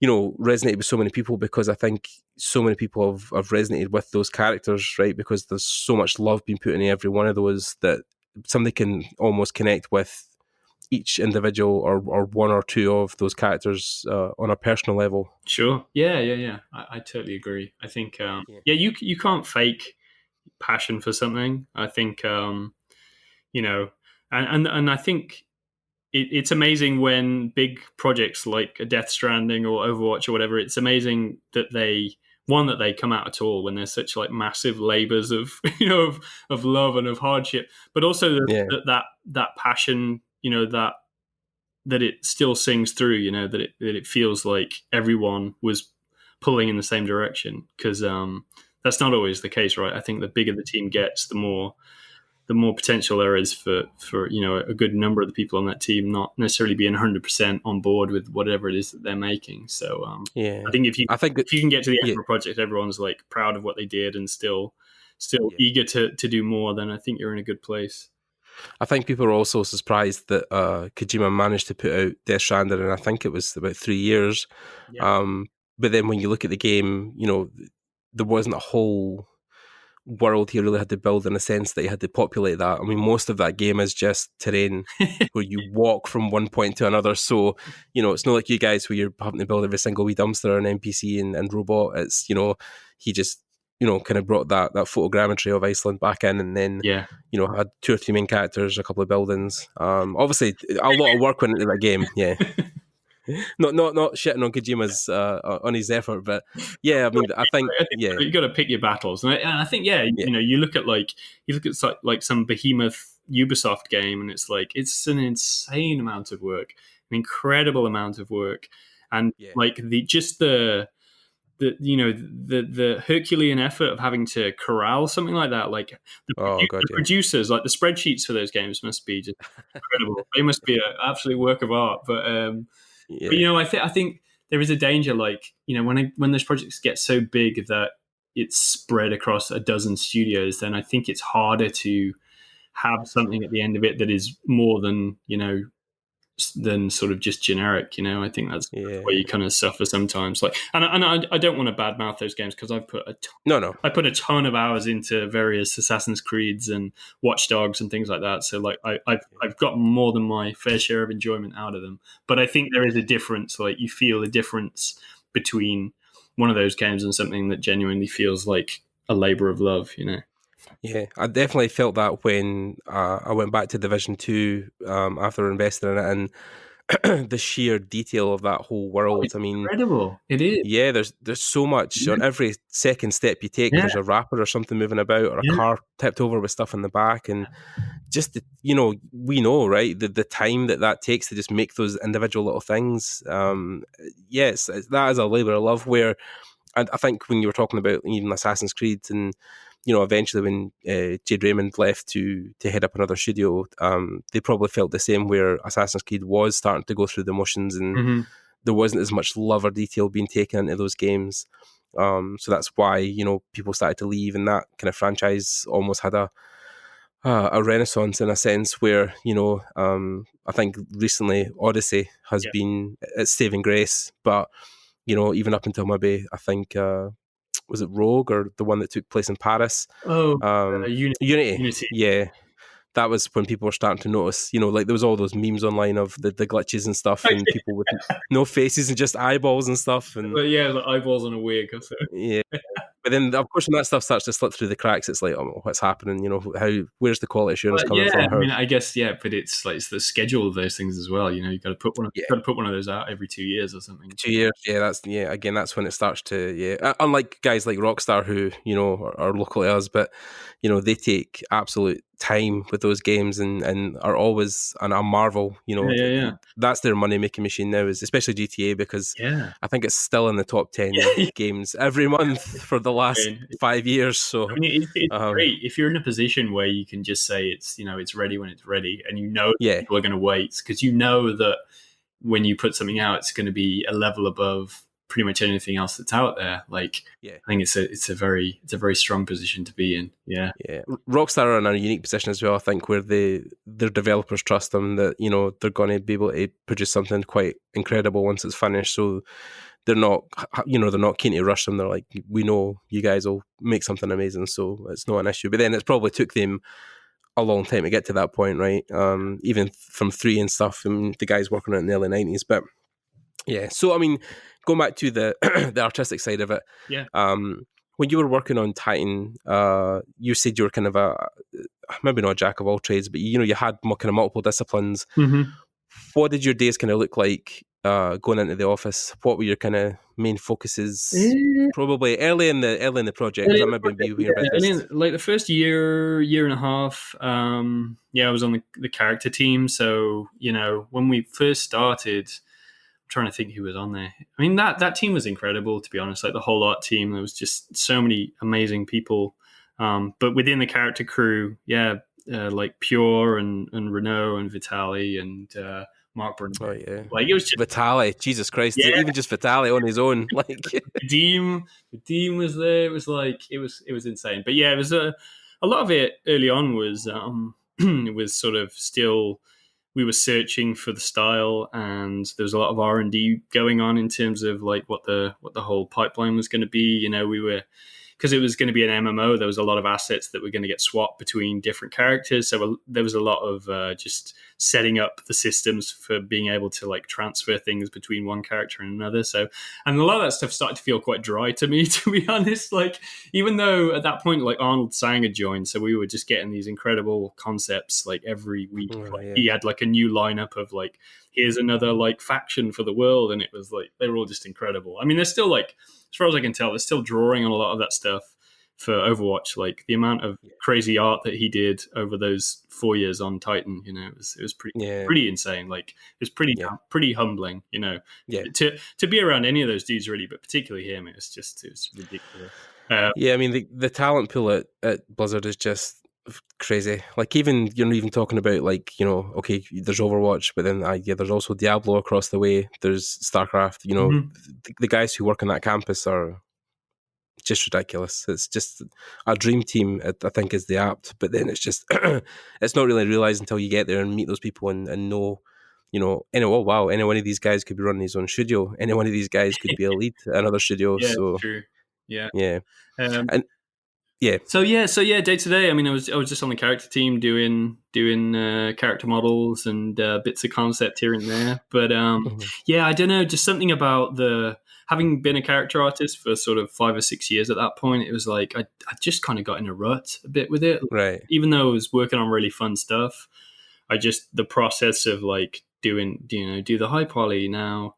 resonated with so many people, because I think so many people have resonated with those characters, right? Because there's so much love being put into every one of those that somebody can almost connect with each individual or one or two of those characters on a personal level. Sure. Yeah. I totally agree. I think, you can't fake passion for something. I think, and I think it's amazing when big projects like a Death Stranding or Overwatch or whatever, it's amazing that they come out at all when there's such like massive labors of, of love and of hardship, but also that passion, that it still sings through, that it feels like everyone was pulling in the same direction, because that's not always the case, right? I think the bigger the team gets, the more potential there is for a good number of the people on that team not necessarily being 100% on board with whatever it is that they're making. So I think if you can get to the end of a project, everyone's like proud of what they did and still eager to do more, then I think you're in a good place. I think people are also surprised that Kojima managed to put out Death Stranding, and I think it was about 3 years. Yeah. But then when you look at the game, there wasn't a whole world he really had to build, in a sense that he had to populate that. I mean, most of that game is just terrain where you walk from one point to another. So, it's not like you guys where you're having to build every single wee dumpster and NPC and robot. It's, he just, kind of brought that photogrammetry of Iceland back in, and then, had 2 or 3 main characters, a couple of buildings. Obviously, a lot of work went into that game, yeah. Not shitting on Kojima's on his effort, but yeah, I mean, I think you got to pick your battles, and I think you look at like some behemoth Ubisoft game, and it's like it's an insane amount of work, an incredible amount of work, and like the Herculean effort of having to corral something like that, like the producers, like the spreadsheets for those games must be just incredible. They must be an absolute work of art, but I think there is a danger, like when those projects get so big that it's spread across a dozen studios, then I think it's harder to have something at the end of it that is more than than sort of just generic. I think that's where you kind of suffer sometimes. Like, and I don't want to badmouth those games, because I've put I put a ton of hours into various Assassin's Creeds and Watch Dogs and things like that. So like I've got more than my fair share of enjoyment out of them. But I think there is a difference. Like, you feel a difference between one of those games and something that genuinely feels like a labor of love. Yeah, I definitely felt that when I went back to Division 2 after investing in it, and the sheer detail of that whole world. It's incredible. It is. Yeah, there's so much. On every second step you take, there's a wrapper or something moving about, or a car tipped over with stuff in the back, and just we know, right, the time that takes to just make those individual little things. Yes, that is a labour of love. Where I think when you were talking about even Assassin's Creed, and eventually when Jade Raymond left to head up another studio, they probably felt the same, where Assassin's Creed was starting to go through the motions, and there wasn't as much love or detail being taken into those games. So that's why people started to leave, and that kind of franchise almost had a renaissance, in a sense, where I think recently Odyssey has been its saving grace, but even up until maybe I think was it Rogue, or the one that took place in Paris? Unity. Yeah. that was when people were starting to notice, like there was all those memes online of the glitches and stuff, and people with no faces and just eyeballs and stuff. And But yeah, the eyeballs on a wig. yeah. But then, of course, when that stuff starts to slip through the cracks, it's like, oh, what's happening? Where's the quality assurance coming from? I mean, I guess but it's like it's the schedule of those things as well. You got to put one. Got to put one of those out every 2 years or something. 2 years, Again, that's when it starts to Unlike guys like Rockstar who are local to us, but they take absolute time with those games and are always a marvel. That's their money making machine now, is especially GTA, because I think it's still in the top 10 games every month for the last 5 years. So I mean, it's great if you're in a position where you can just say it's ready when it's ready, and people are going to wait, because that when you put something out, it's going to be a level above pretty much anything else that's out there. Like, I think it's a very strong position to be in. Yeah. Rockstar are in a unique position as well, I think, where their developers trust them that they're going to be able to produce something quite incredible once it's finished. So they're not keen to rush them. They're like, we know you guys will make something amazing, so it's not an issue. But then it's probably took them a long time to get to that point, right? Even from 3 and stuff, and the guys working on it in the early 90s. But yeah, so I mean, going back to the the artistic side of it, when you were working on Titan, you said you were kind of maybe not a jack of all trades, but you had kind of multiple disciplines. Mm-hmm. What did your days kind of look like going into the office? What were your kind of main focuses? Probably early in the project, because that might be your business. Like the first year and a half, I was on the character team. So when we first started, I'm trying to think who was on there. I mean, that team was incredible, to be honest. Like the whole art team, there was just so many amazing people. But within the character crew, like Pure and Renault and Vitali and Mark Brunner. Oh yeah, like it was just Vitali. Jesus Christ! Yeah. Even just Vitali on his own, like Vadim was there. It was like it was insane. But yeah, it was a lot of it early on was it was sort of still. We were searching for the style, and there was a lot of R&D going on in terms of like what the whole pipeline was going to be. We were, because it was going to be an MMO, there was a lot of assets that were going to get swapped between different characters. So there was a lot of just setting up the systems for being able to like transfer things between one character and another. So, and a lot of that stuff started to feel quite dry to me, to be honest. Like, even though at that point, like Arnold Sang had joined, so we were just getting these incredible concepts like every week. He had like a new lineup of like, here's another like faction for the world, and it was like they were all just incredible. I mean, they're still like, as far as I can tell, they're still drawing on a lot of that stuff for Overwatch. Like the amount of crazy art that he did over those 4 years on Titan, it was pretty insane. Like it was pretty humbling, to be around any of those dudes really, but particularly him. It was ridiculous. I mean the talent pool at Blizzard is just crazy. Like even you're not even talking about like okay, there's Overwatch, but then there's also Diablo across the way. There's StarCraft. The guys who work on that campus are just ridiculous. It's just a dream team, I think, is the apt. But then it's just it's not really realized until you get there and meet those people and know. Oh wow, any one of these guys could be running his own studio. Any one of these guys could be a lead at another studio. Yeah, so true. Yeah. And yeah. So day to day, I mean, I was just on the character team doing character models and bits of concept here and there. But I don't know, just something about having been a character artist for sort of 5 or 6 years at that point. It was like I just kind of got in a rut a bit with it. Right. Even though I was working on really fun stuff, the process of like do the high poly now.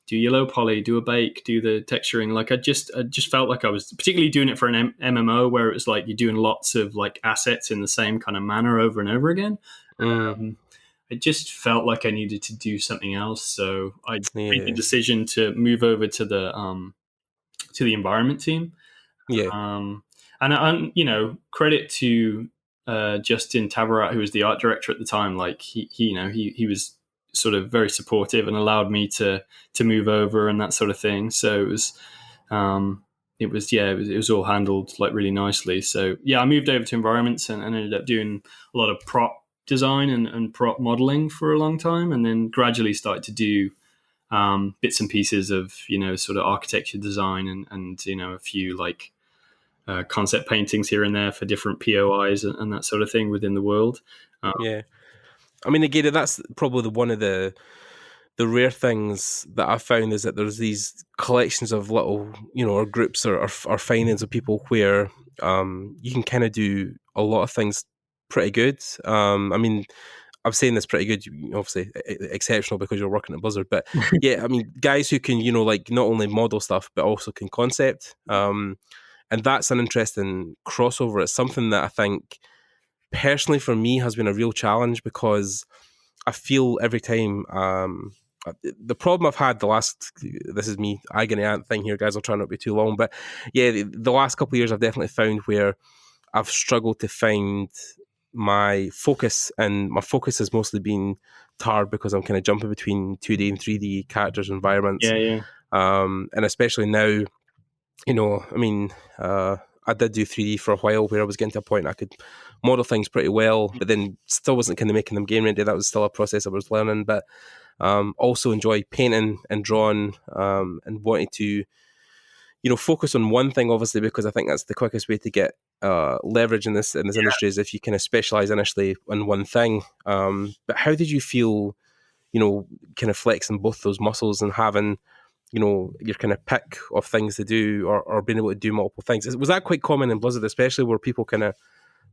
Do your low poly, do a bake, do the texturing. Like I just felt like I was particularly doing it for an MMO where it was like you're doing lots of like assets in the same kind of manner over and over again. I just felt like I needed to do something else, so I made the decision to move over to the environment team. And credit to Justin Tavarat, who was the art director at the time. Like he was sort of very supportive and allowed me to move over and that sort of thing. So it was all handled like really nicely. So I moved over to environments and ended up doing a lot of prop design and prop modeling for a long time, and then gradually started to do bits and pieces of sort of architecture design and a few like concept paintings here and there for different POIs and that sort of thing within the world. Yeah. I mean, again, that's probably one of the rare things that I've found is that there's these collections of little, or groups or findings of people where you can kind of do a lot of things pretty good. I mean, I'm saying this pretty good, obviously exceptional because you're working at Blizzard, but yeah, I mean, guys who can, like not only model stuff but also can concept, and that's an interesting crossover. It's something that I think personally for me has been a real challenge because I feel every time. The problem I've had this is me agony aunt thing here, guys. I'll try not to be too long, but yeah, the last couple of years I've definitely found where I've struggled to find my focus, and my focus has mostly been tarred because I'm kind of jumping between 2D and 3D characters, environments, Yeah. and especially now, I mean, I did do 3D for a while where I was getting to a point I could model things pretty well, but then still wasn't kind of making them game ready. That was still a process I was learning, but also enjoy painting and drawing, and wanting to, focus on one thing, obviously, because I think that's the quickest way to get leverage in this industry is if you kind of specialize initially in one thing. But how did you feel, kind of flexing both those muscles and having, your kind of pick of things to do, or being able to do multiple things? Was that quite common in Blizzard, especially where people kind of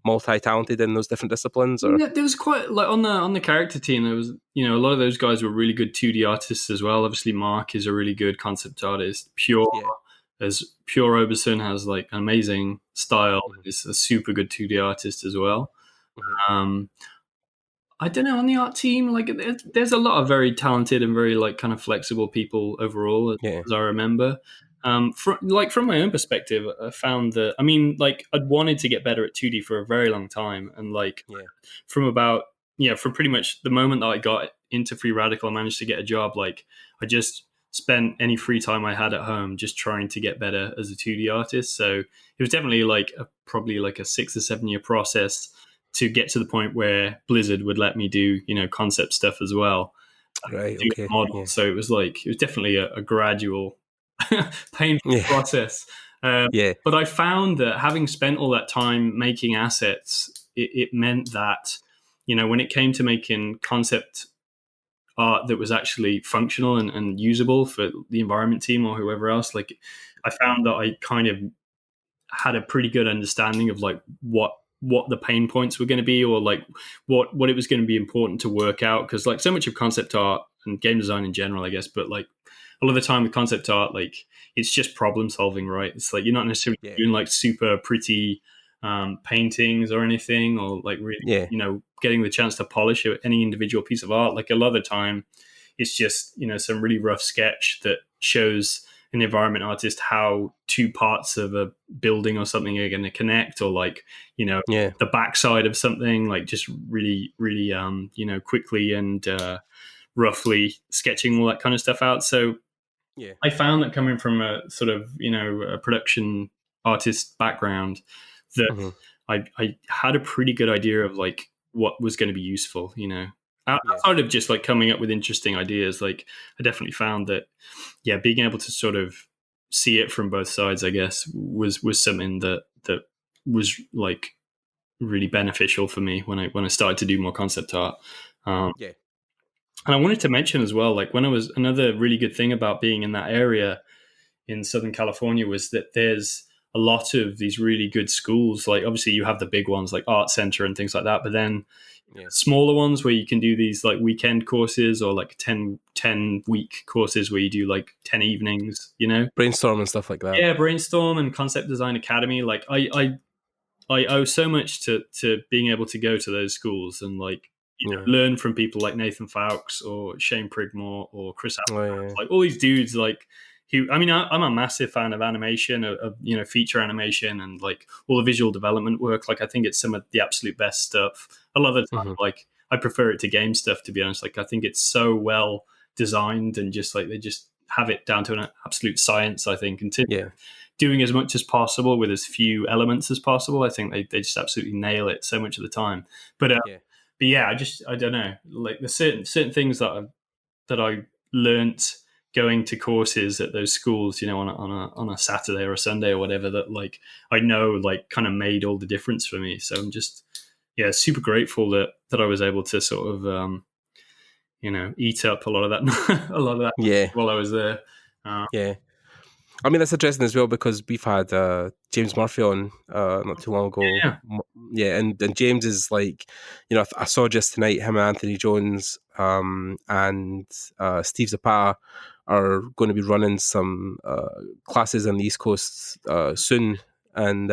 multi-talented in those different disciplines? Or Yeah, there was quite like on the character team. There was a lot of those guys were really good 2D artists as well. Obviously, Mark is a really good concept artist. yeah, Pure Roberson has like an amazing style. Is a super good 2D artist as well. Um, I don't know, on the art team, like there's a lot of very talented and very like kind of flexible people overall, yeah, as I remember. From my own perspective, I found that, I mean, like I'd wanted to get better at 2D for a very long time, and like yeah, from pretty much the moment that I got into Free Radical, I managed to get a job. Like I just spent any free time I had at home just trying to get better as a 2D artist. So it was definitely like probably like a 6 or 7 year process to get to the point where Blizzard would let me do, concept stuff as well, right, do okay, models. yeah, So it was definitely a gradual, painful yeah, process. yeah, But I found that having spent all that time making assets, it meant that, when it came to making concept art that was actually functional and usable for the environment team or whoever else, like I found that I kind of had a pretty good understanding of like what the pain points were going to be, or like what it was going to be important to work out, because like so much of concept art and game design in general, I guess, but like a lot of the time with concept art, like it's just problem solving, right? It's like you're not necessarily yeah, doing like super pretty paintings or anything, or like really yeah, getting the chance to polish any individual piece of art. Like a lot of the time it's just some really rough sketch that shows an environment artist how two parts of a building or something are going to connect, or like yeah, the backside of something, like just really really quickly and roughly sketching all that kind of stuff out. So yeah, I found that coming from a sort of a production artist background, that hmm I had a pretty good idea of like what was going to be useful, yeah, outside of just like coming up with interesting ideas. Like I definitely found that, yeah, being able to sort of see it from both sides, I guess, was something that was like really beneficial for me when I started to do more concept art. yeah, And I wanted to mention as well, like when I was another really good thing about being in that area in Southern California was that there's a lot of these really good schools. Like obviously you have the big ones like Art Center and things like that, but then yeah. smaller ones where you can do these like weekend courses, or like 10 week courses where you do like 10 evenings, Brainstorm and stuff like that. Yeah, Brainstorm and Concept Design Academy. Like I owe so much to being able to go to those schools and like Yeah. learn from people like Nathan Fowkes or Shane Prigmore or Chris Oh, Alvarez, yeah. like all these dudes. Like who, I mean, I'm a massive fan of animation, of feature animation and like all the visual development work. Like I think it's some of the absolute best stuff. A lot of the time, hmm like I prefer it to game stuff, to be honest. Like I think it's so well designed and just like they just have it down to an absolute science, I think. And Yeah. doing as much as possible with as few elements as possible, I think they just absolutely nail it so much of the time. Yeah. But yeah, I don't know, like the certain things that I learnt going to courses at those schools, on a Saturday or a Sunday or whatever, that like I know like kind of made all the difference for me. So I'm just super grateful that I was able to sort of eat up a lot of that a lot of that Yeah. while I was there. Yeah. I mean, that's interesting as well because we've had James Murphy on not too long ago. Yeah. Yeah, and James is like, I saw just tonight him and Anthony Jones and Steve Zapata are going to be running some classes on the East Coast soon. And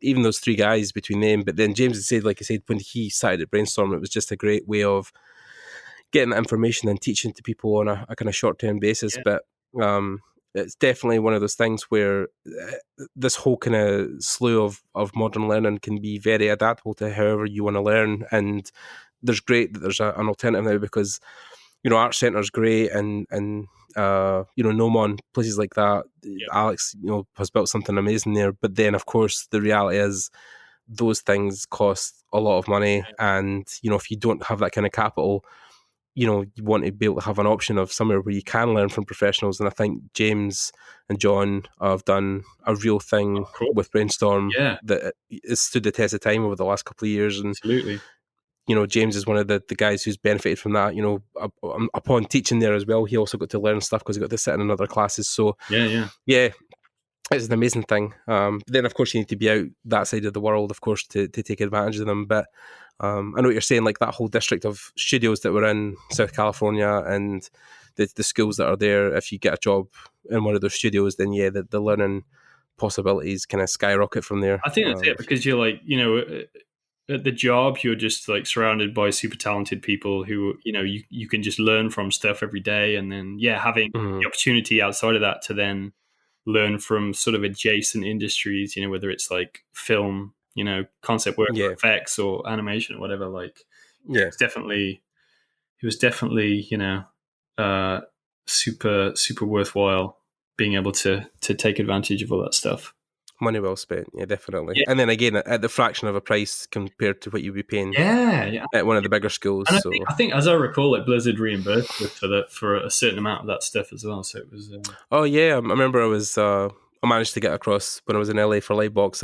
even those three guys between them, but then James had said, like I said, when he started at Brainstorm, it was just a great way of getting information and teaching to people on a kind of short-term basis. Yeah. But it's definitely one of those things where this whole kind of slew of modern learning can be very adaptable to however you want to learn. And there's great that there's an alternative now because, Art Centre's great and Nomon, places like that. Yeah. Alex, has built something amazing there. But then, of course, the reality is those things cost a lot of money. And, if you don't have that kind of capital, you want to be able to have an option of somewhere where you can learn from professionals. And I think James and John have done a real thing with Brainstorm that has stood the test of time over the last couple of years. And absolutely, James is one of the guys who's benefited from that. Upon teaching there as well, he also got to learn stuff because he got to sit in other classes. So yeah, it's an amazing thing. Then, of course, you need to be out that side of the world, of course, to take advantage of them. But I know what you're saying, like that whole district of studios that were in South California and the schools that are there. If you get a job in one of those studios, then the learning possibilities kind of skyrocket from there. I think that's it, because you're like, at the job, you're just like surrounded by super talented people who, you can just learn from stuff every day. And then, having the opportunity outside of that to then learn from sort of adjacent industries, whether it's like film, concept work, or effects or animation or whatever, like, it was definitely, super, super worthwhile being able to take advantage of all that stuff. Money well spent, definitely. Yeah. And then again, at the fraction of a price compared to what you'd be paying at one of the bigger schools. And I think, as I recall, like Blizzard reimbursed for a certain amount of that stuff as well. So it was. Oh yeah, I remember I managed to get across when I was in LA for Lightbox.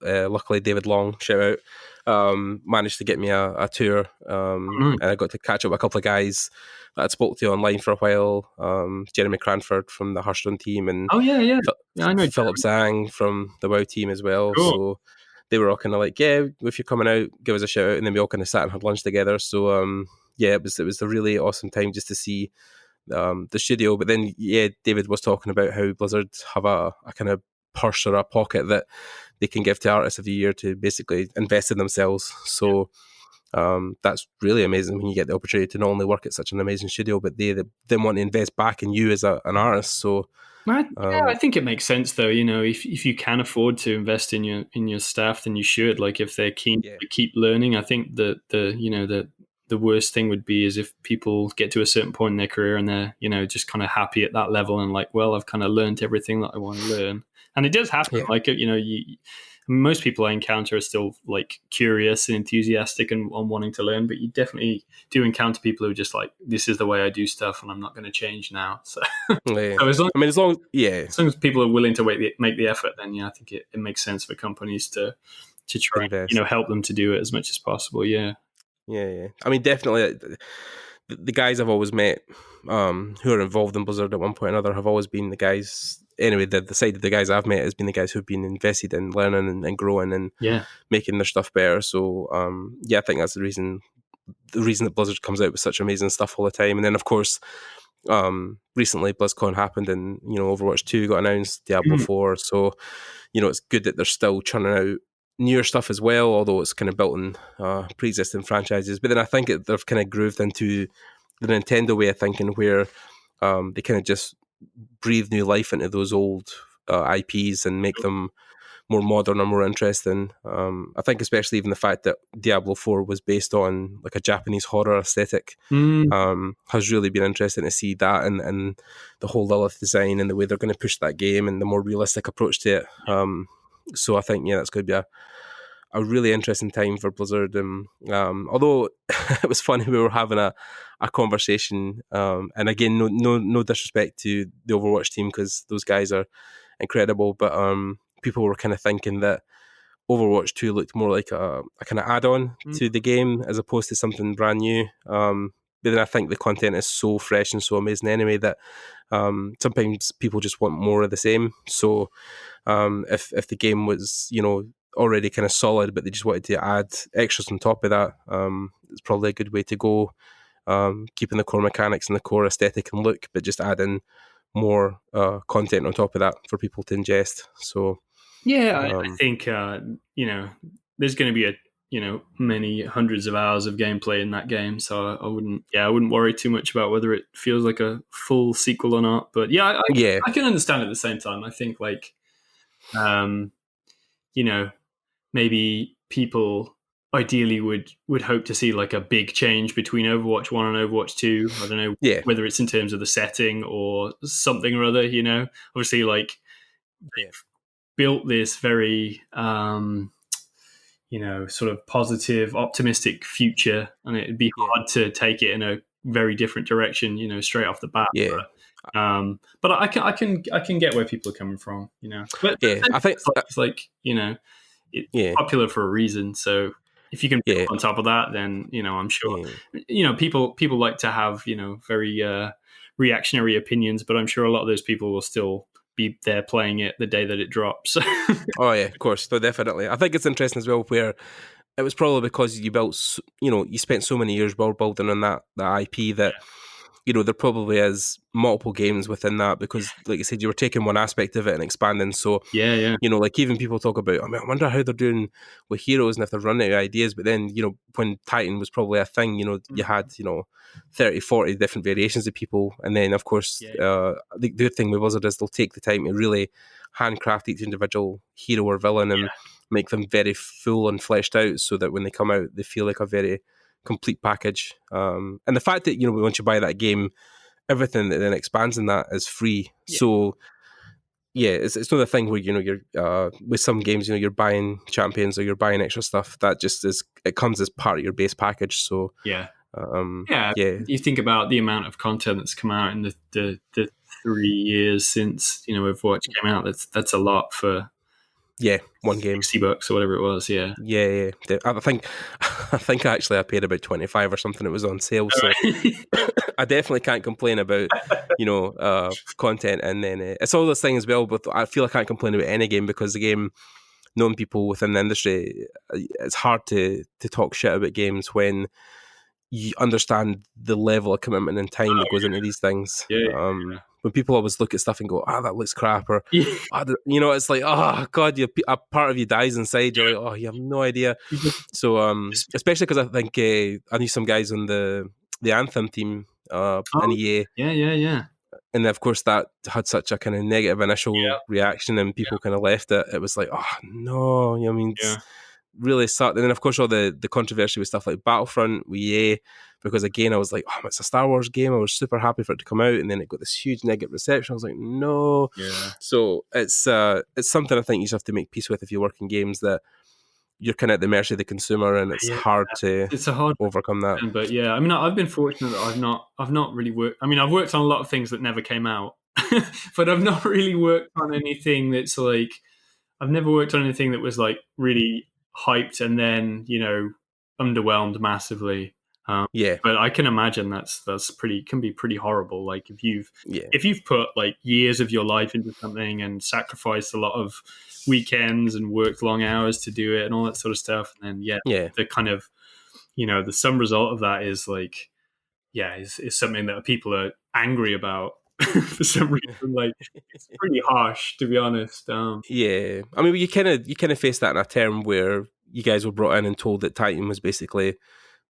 Luckily, David Long, shout out, managed to get me a tour, and I got to catch up with a couple of guys that I'd spoke to online for a while. Jeremy Cranford from the Hearthstone team, and I know Philip Zhang from the WoW team as well. Cool. So they were all kind of like, if you're coming out, give us a shout out, and then we all kind of sat and had lunch together. So it was a really awesome time just to see the studio. But then David was talking about how Blizzard have a kind of purse or a pocket that they can give to artists of the year to basically invest in themselves. So that's really amazing when you get the opportunity to not only work at such an amazing studio, but they then want to invest back in you as an artist. So I think it makes sense, though. If you can afford to invest in your staff, then you should. Like, if they're keen to keep learning, I think that the worst thing would be is if people get to a certain point in their career and they're just kind of happy at that level and like, well, I've kind of learned everything that I want to learn. And it does happen. Yeah. Like, most people I encounter are still like curious and enthusiastic and wanting to learn, but you definitely do encounter people who are just like, this is the way I do stuff and I'm not going to change now. So, so as long as people are willing to make the effort, then I think it makes sense for companies to try and, help them to do it as much as possible. Yeah. I mean, definitely the guys I've always met who are involved in Blizzard at one point or another have always been the guys. Anyway, the side of the guys I've met has been the guys who've been invested in learning and growing and making their stuff better. So I think that's the reason that Blizzard comes out with such amazing stuff all the time. And then of course, recently BlizzCon happened and Overwatch 2 got announced, Diablo 4. So it's good that they're still churning out newer stuff as well, although it's kind of built on pre-existing franchises. But then I think they've kind of grooved into the Nintendo way of thinking, where they kind of just breathe new life into those old IPs and make them more modern or more interesting. I think especially even the fact that Diablo 4 was based on like a Japanese horror aesthetic has really been interesting to see that and the whole Lilith design and the way they're going to push that game and the more realistic approach to it. So I think that's going to be a really interesting time for Blizzard. Although it was funny, we were having a a conversation. And again, no disrespect to the Overwatch team, because those guys are incredible, but people were kind of thinking that Overwatch 2 looked more like a kind of add-on to the game as opposed to something brand new. But then I think the content is so fresh and so amazing anyway that sometimes people just want more of the same. So if the game was, already kind of solid, but they just wanted to add extras on top of that, it's probably a good way to go. Keeping the core mechanics and the core aesthetic and look, but just adding more content on top of that for people to ingest. So yeah, I think there's going to be many hundreds of hours of gameplay in that game, so I wouldn't worry too much about whether it feels like a full sequel or not. But yeah, I can understand at the same time. I think maybe people ideally would hope to see like a big change between Overwatch 1 and Overwatch 2. I don't know whether it's in terms of the setting or something or other, obviously they've built this very sort of positive, optimistic future, and it'd be hard to take it in a very different direction, straight off the bat. Yeah. But I can get where people are coming from, But I think it's popular for a reason. So if you can build on top of that, then I'm sure people like to have very reactionary opinions, but I'm sure a lot of those people will still be there playing it the day that it drops. Oh yeah, of course, so definitely. I think it's interesting as well where it was probably because you built, you spent so many years building on that IP that there probably is multiple games within that, because like you said, you were taking one aspect of it and expanding. So like even people talk about, I wonder how they're doing with Heroes and if they're running out of ideas. But then when Titan was probably a thing, you had 30, 40 different variations of people, and then of course the good thing with Wizard is they'll take the time to really handcraft each individual hero or villain and make them very full and fleshed out, so that when they come out they feel like a very complete package. And the fact that once you buy that game, everything that then expands in that is free. So it's not a thing where you're with some games you're buying champions or you're buying extra stuff. That just it comes as part of your base package. So you think about the amount of content that's come out in the 3 years since Overwatch came out. That's a lot for one game, $60 or whatever it was. Yeah. I think actually I paid about 25 or something. It was on sale, so I definitely can't complain about content. And then it's all this thing as well. But I feel I can't complain about any game, because the game, knowing people within the industry, it's hard to talk shit about games when you understand the level of commitment and time that goes into these things. When people always look at stuff and go, that looks crap, or it's like, oh god, a part of you dies inside. You're like, oh, you have no idea. So especially because I think I knew some guys on the Anthem team in EA. And of course that had such a kind of negative initial reaction, and people kind of left it. It was like, oh no, it's really sucked. And then of course all the controversy with stuff like Battlefront with EA, because again I was like, oh, it's a Star Wars game, I was super happy for it to come out, and then it got this huge negative reception. I was like, no. So it's something I think you just have to make peace with if you work in games, that you're kind of at the mercy of the consumer, and it's hard to overcome that. But I've been fortunate that I've not really worked. I've worked on a lot of things that never came out, but I've not really worked on anything that's like, I've never worked on anything that was like really hyped and then underwhelmed massively. But I can imagine that's can be pretty horrible. Like if you've put like years of your life into something and sacrificed a lot of weekends and worked long hours to do it and all that sort of stuff, and then the kind of the sum result of that is like is something that people are angry about for some reason. Like it's pretty harsh, to be honest. You kind of face that in a term where you guys were brought in and told that Titan was basically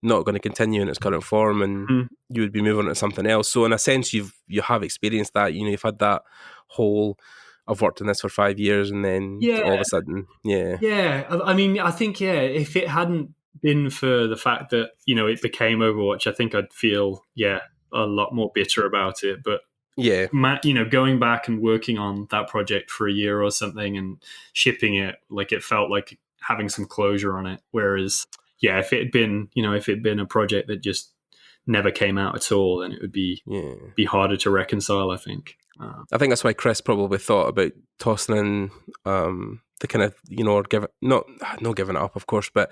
not going to continue in its current form, and you would be moving on to something else. So in a sense, you have experienced that. You've had that whole, I've worked on this for 5 years, and then all of a sudden, I think if it hadn't been for the fact that it became Overwatch, I think I'd feel a lot more bitter about it. But going back and working on that project for a year or something and shipping it, like it felt like having some closure on it. Whereas if it had been a project that just never came out at all, then it would be Yeah. harder to reconcile, I think. I think that's why Chris probably thought about tossing in the kind of, or not giving it up, of course, but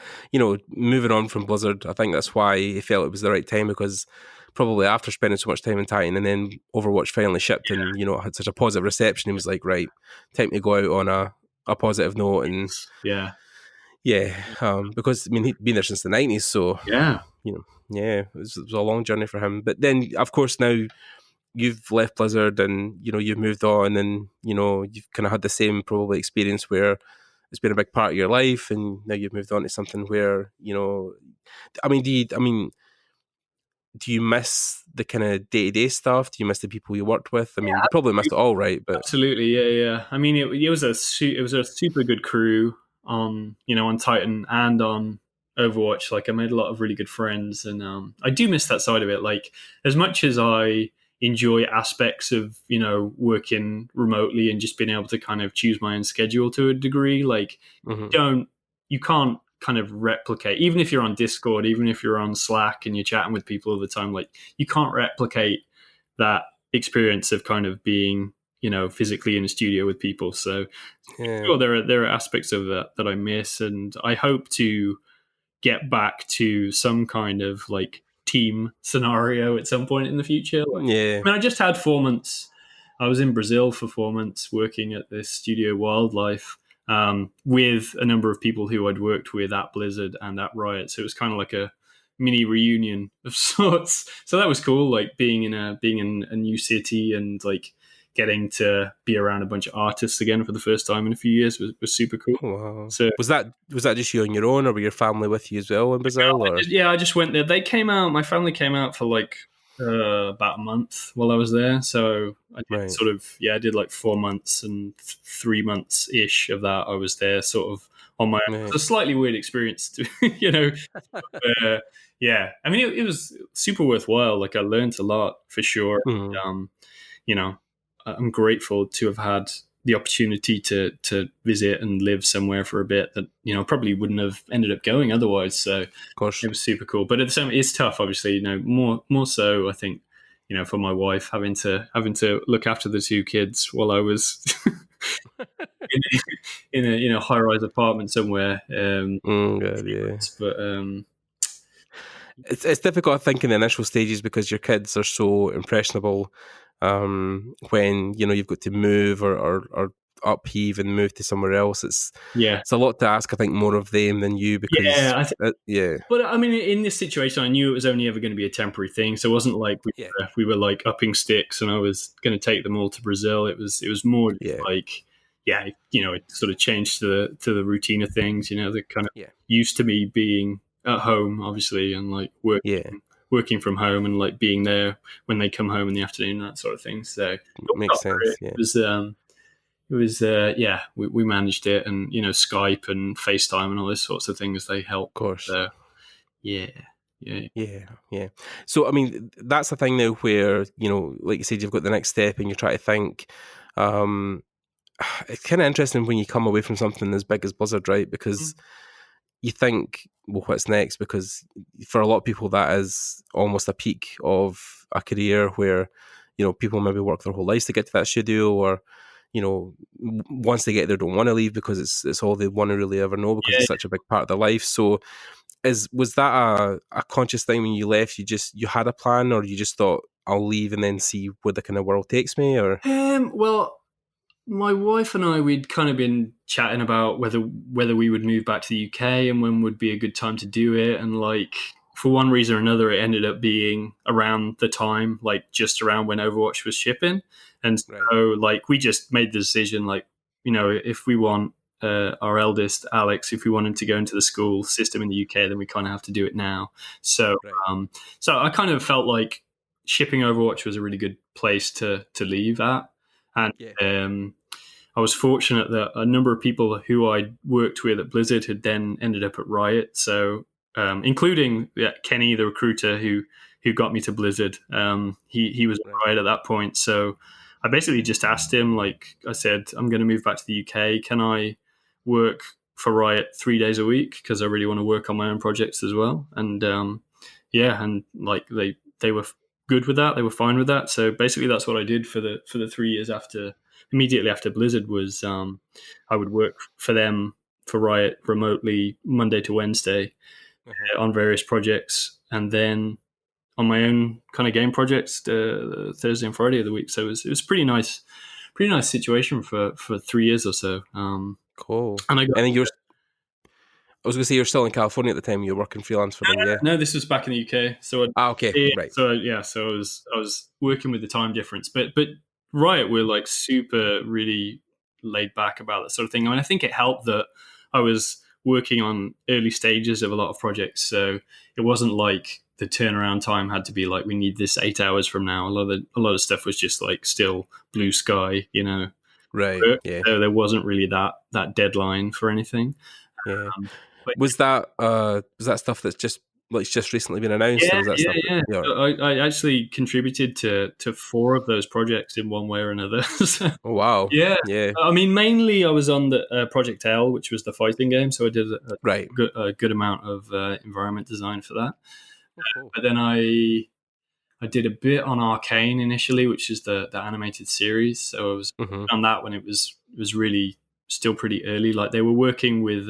moving on from Blizzard. I think that's why he felt it was the right time, because probably after spending so much time in Titan and then Overwatch finally shipped and it had such a positive reception, he was like, right, time to go out on a positive note. And Yeah. because he'd been there since the 90s, so Yeah. it was a long journey for him. But then, of course, now you've left Blizzard and you've moved on, and you've kind of had the same probably experience where it's been a big part of your life, and now you've moved on to something where do you miss the kind of day-to-day stuff? Do you miss the people you worked with? You probably missed it all, right? But absolutely, yeah. It was a super good crew on Titan and on Overwatch. Like, I made a lot of really good friends, and I do miss that side of it. Like, as much as I enjoy aspects of working remotely and just being able to kind of choose my own schedule to a degree, like you can't kind of replicate, even if you're on Discord, even if you're on Slack and you're chatting with people all the time, like you can't replicate that experience of kind of being physically in a studio with people. So sure, there are aspects of that I miss, and I hope to get back to some kind of like team scenario at some point in the future. I just had 4 months. I was in Brazil for 4 months working at this studio Wildlife with a number of people who I'd worked with at Blizzard and at Riot. So it was kind of like a mini reunion of sorts. So that was cool, like being in a new city and like getting to be around a bunch of artists again for the first time in a few years was super cool. Wow. So was that just you on your own, or were your family with you as well in Brazil? I just went there. They came out. My family came out for like about a month while I was there. So I did I did like 4 months, and 3 months ish of that I was there sort of on my own. It was a slightly weird experience to, it was super worthwhile. Like, I learned a lot for sure. I'm grateful to have had the opportunity to visit and live somewhere for a bit that probably wouldn't have ended up going otherwise. So of course, it was super cool. But at the same time, it's tough, obviously. More so, I think, for my wife having to look after the 2 kids while I was in a high rise apartment somewhere. But it's difficult, I think, in the initial stages, because your kids are so impressionable. When you've got to move or upheave and move to somewhere else, it's a lot to ask, I think, more of them than you, because But I mean, in this situation, I knew it was only ever going to be a temporary thing, so it wasn't like we were like upping sticks and I was going to take them all to Brazil. It was more like it sort of changed to the routine of things. The kind of used to me being at home, obviously, and like working from home and like being there when they come home in the afternoon, that sort of thing. So it makes sense. We managed it, and Skype and FaceTime and all those sorts of things, they help. Of course. So yeah. So I mean, that's the thing now, where like you said, you've got the next step and you're trying to think. It's kind of interesting when you come away from something as big as Blizzard, right? Because you think, well, what's next? Because for a lot of people, that is almost a peak of a career where, people maybe work their whole lives to get to that studio, or, once they get there, don't want to leave because it's all they want to really ever know, because it's such a big part of their life. So was that a conscious thing when you left? You had a plan, or you just thought, I'll leave and then see where the kind of world takes me? Or well, my wife and I, we'd kind of been chatting about whether we would move back to the UK and when would be a good time to do it. And like, for one reason or another, it ended up being around the time, like just around when Overwatch was shipping. And so like, we just made the decision, like, if we want our eldest, Alex, if we want him to go into the school system in the UK, then we kind of have to do it now. So, so I kind of felt like shipping Overwatch was a really good place to leave at. And I was fortunate that a number of people who I worked with at Blizzard had then ended up at Riot. So, including Kenny, the recruiter who got me to Blizzard, he was at Riot at that point. So I basically just asked him, like I said, I'm going to move back to the UK. Can I work for Riot 3 days a week? Because I really want to work on my own projects as well. And yeah, and like they were good with that. They were fine with that. So basically, that's what I did for the 3 years after, immediately after Blizzard was, I would work for them, for Riot, remotely Monday to Wednesday, Uh-huh. on various projects, and then on my own kind of game projects, Thursday and Friday of the week. So it was pretty nice situation for 3 years or so. Cool. And I got And then I was going to say you're still in California at the time. You were working freelance for them, yeah. no, this was back in the UK. So Okay, yeah, right. so yeah, so I was working with the time difference, but Riot were like super really laid back about that sort of thing. I mean, I think it helped that I was working on early stages of a lot of projects, so it wasn't like the turnaround time had to be like, we need this 8 hours from now. A lot of stuff was just like still blue sky, Right. Yeah. so there wasn't really that deadline for anything. Yeah. But Was that stuff that's just recently been announced, or yeah, was that yeah, stuff that, yeah. yeah? So I actually contributed to four of those projects in one way or another. So, Oh wow. yeah, Yeah. I mean, mainly I was on the Project L, which was the fighting game. So I did Right. a good amount of environment design for that. Oh, cool. But then I did a bit on Arcane initially, which is the animated series. So I was Mm-hmm. on that when it was really still pretty early. Like they were working with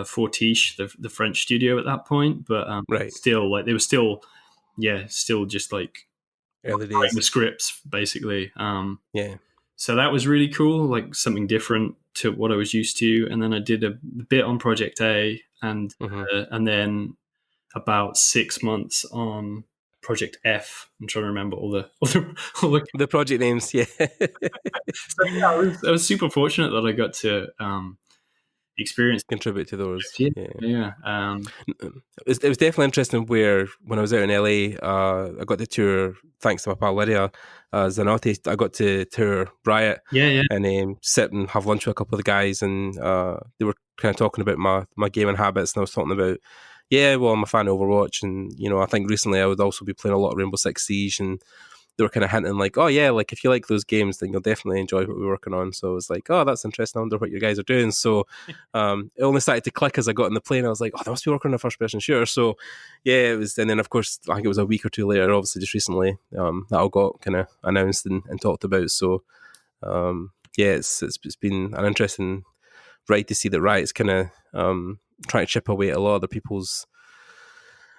Fortiche, the French studio at that point, but Right. still, like they were still, yeah, still just like Early writing days. the scripts basically. Yeah. So that was really cool, like something different to what I was used to. And then I did a bit on Project A, Mm-hmm. and then about 6 months on Project F. I'm trying to remember all the. The project names, yeah. So yeah, I was super fortunate that I got to experience. Contribute to those. Yeah, Yeah. yeah, It was definitely interesting where when I was out in LA, I got to tour, thanks to my pal Lydia Zanotti, I got to tour Riot yeah, yeah. and sit and have lunch with a couple of the guys, and they were kind of talking about my gaming habits, and I was talking about, yeah, well, I'm a fan of Overwatch, and I think recently I would also be playing a lot of Rainbow Six Siege, and they were kind of hinting like, oh yeah, like if you like those games, then you'll definitely enjoy what we're working on. So I was like, oh, that's interesting. I wonder what you guys are doing. So it only started to click as I got on the plane. I was like, oh, they must be working on a first person shooter. So yeah, it was. And then of course, I think it was a week or two later, obviously just recently, that all got kind of announced and talked about. So yeah, it's been an interesting ride to see that Riot's kind of trying to chip away at a lot of other people's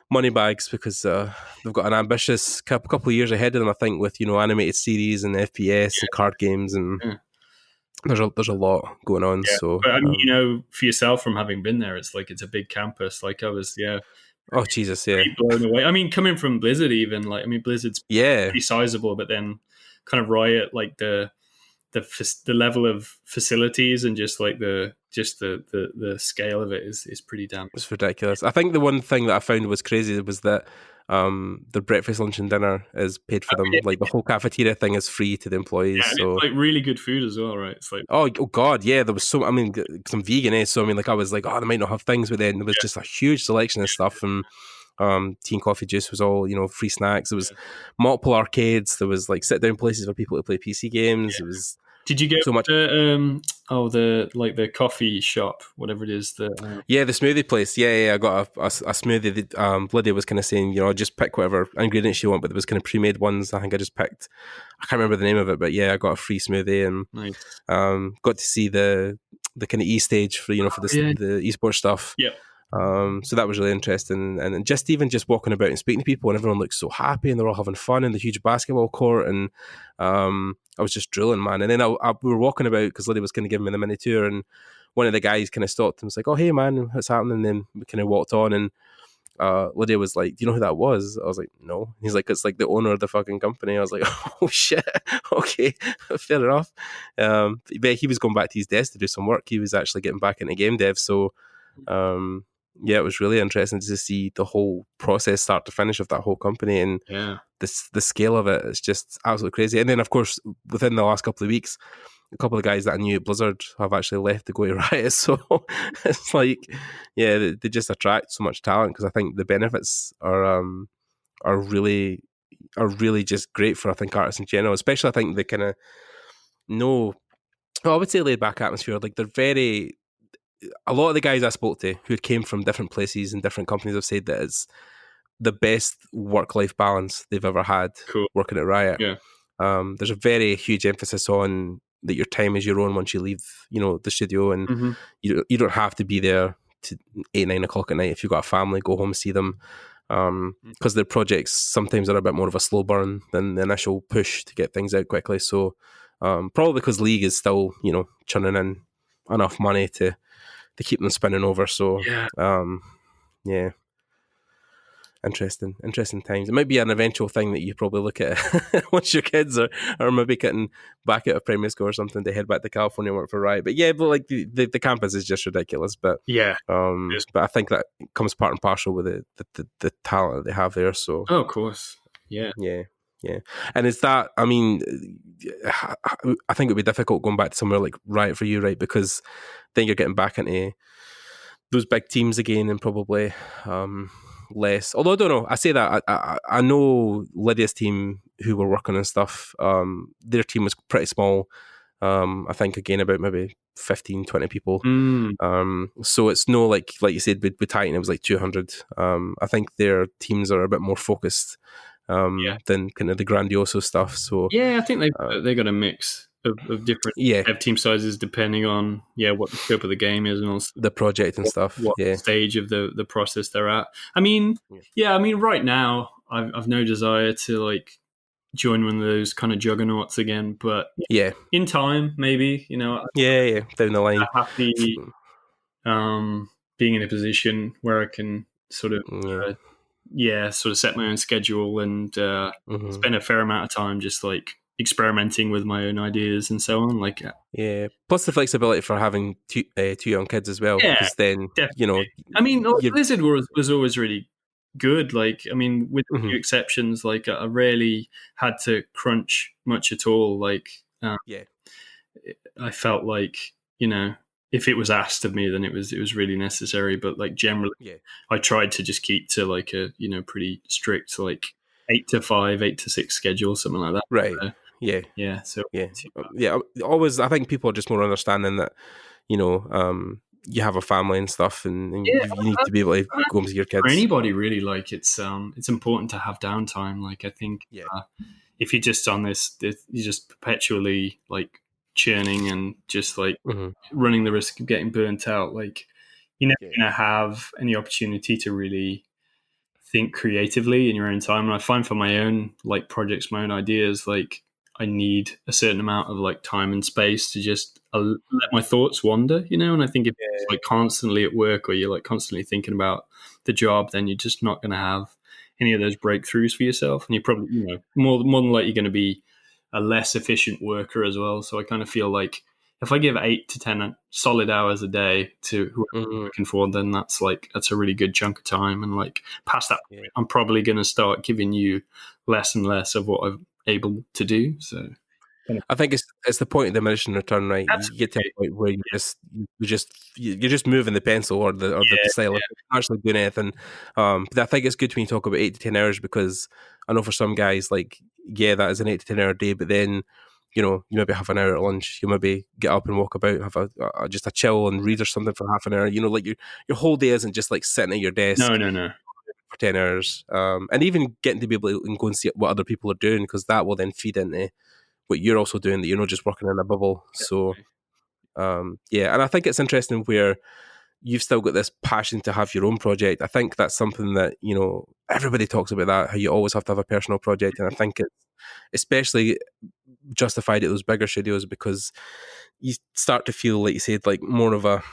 money bags, because they've got an ambitious couple of years ahead of them, I think, with animated series and FPS and card games, and Yeah. there's a lot going on. Yeah, So but I mean, for yourself from having been there, it's like it's a big campus. Like I was, yeah, oh Jesus, yeah, pretty blown away. I mean, coming from Blizzard, even like I mean, Blizzard's yeah, pretty sizable, but then kind of Riot, like the level of facilities and just like the scale of it is pretty damn. it's ridiculous. I think the one thing that I found was crazy was that the breakfast, lunch, and dinner is paid for them. Yeah, Like the whole cafeteria thing is free to the employees. and So it's like really good food as well, right? It's like oh God, yeah, there was so. I mean, because I'm vegan, so I mean, like I was like, oh, they might not have things, but then there was just a huge selection of stuff, and tea and coffee juice was all free snacks. There was multiple arcades. There was like sit down places for people to play PC games. It was did you go so much. to the coffee shop, whatever it is? Yeah, the smoothie place. Yeah. I got a smoothie. That, Lydia was kind of saying, just pick whatever ingredients you want, but there was kind of pre-made ones. I think I just picked. I can't remember the name of it, but yeah, I got a free smoothie, and Nice. got to see the kind of stage for for the esports stuff. Yeah. So that was really interesting, and just walking about and speaking to people, and everyone looks so happy, and they're all having fun in the huge basketball court, and I was just drooling, man. And then we were walking about because Lydia was kind of giving me the mini tour, and one of the guys kind of stopped and was like, "Oh, hey, man, what's happening?" And then we kind of walked on, and Lydia was like, "Do you know who that was?" I was like, "No." He's like, "It's like the owner of the fucking company." I was like, "Oh shit, okay, fair enough." But he was going back to his desk to do some work. He was actually getting back into game dev, so. Yeah, it was really interesting to see the whole process start to finish of that whole company, and Yeah. the scale of it is just absolutely crazy. And then, of course, within the last couple of weeks, a couple of guys that I knew at Blizzard have actually left to go to Riot. So it's like, yeah, they just attract so much talent, because I think the benefits are really just great for, I think, artists in general. Especially, I think the kind of I would say laid back atmosphere. Like a lot of the guys I spoke to who came from different places and different companies have said that the best work-life balance they've ever had Cool. working at Riot. Yeah. There's a very huge emphasis on that your time is your own once you leave, the studio, and Mm-hmm. you don't have to be there to 8-9 o'clock at night. If you've got a family, go home, see them. Because their projects sometimes are a bit more of a slow burn than the initial push to get things out quickly. So probably because League is still, churning in enough money to keep them spinning over. So Yeah. Yeah. Interesting times. It might be an eventual thing that you probably look at once your kids are maybe getting back out of primary school or something, to head back to California and work for Riot. But yeah, but like the campus is just ridiculous. But Yeah. but I think that comes part and parcel with the talent that they have there. So of course. Yeah. Yeah. And is that, I mean, I think it would be difficult going back to somewhere like Riot for you, right? Because then you're getting back into those big teams again, and probably less. Although I don't know, I say that I know Lydia's team who were working on stuff. Their team was pretty small. I think again about maybe 15, 20 people. So it's no like you said with Titan, it was like 200. I think their teams are a bit more focused than kind of the Grandioso stuff. So yeah, I think they got a mix of different team sizes depending on what the scope of the game is, and also the project and stuff. What stage of the process they're at. I mean, right now I've no desire to like join one of those kind of juggernauts again, but in time maybe, down the line. I'm happy being in a position where I can sort of sort of set my own schedule and spend a fair amount of time just like experimenting with my own ideas and so on. Like plus the flexibility for having two young kids as well, because then definitely. I mean, Blizzard was always really good. Like, I mean, with a few exceptions, like I rarely had to crunch much at all. Like, I felt like if it was asked of me, then it was really necessary. But like generally, I tried to just keep to like a pretty strict like 8 to 5, 8 to 6 schedule, something like that. Right. So always, I think people are just more understanding that you have a family and stuff, and you need to be able to go and see your kids. For anybody really, like it's important to have downtime. Like I think if you're just on this, you're just perpetually like churning and just like running the risk of getting burnt out. Like you're never going to have any opportunity to really think creatively in your own time. And I find for my own like projects, my own ideas, like I need a certain amount of like time and space to just let my thoughts wander, And I think if you're like constantly at work or you're like constantly thinking about the job, then you're just not going to have any of those breakthroughs for yourself. And you're probably, more than likely going to be a less efficient worker as well. So I kind of feel like if I give 8 to 10 solid hours a day to whoever I'm working for, then that's a really good chunk of time. And like past that point, I'm probably going to start giving you less and less of what I'm able to do. So I think it's the point of diminishing return, right? Absolutely. You get to a point where you're just moving the pencil or the style, of actually doing anything. But I think it's good when you talk about 8 to 10 hours, because I know for some guys, like that is an 8 to 10 hour day, but then you maybe have an hour at lunch. You maybe get up and walk about, have just a chill and read or something for half an hour. Like your whole day isn't just like sitting at your desk. No. For 10 hours, and even getting to be able to go and see what other people are doing, because that will then feed into what you're also doing, that you're not just working in a bubble. So and I think it's interesting where you've still got this passion to have your own project. I think that's something that everybody talks about, that how you always have to have a personal project, and I think it's especially justified at those bigger studios, because you start to feel, like you said, like more of a,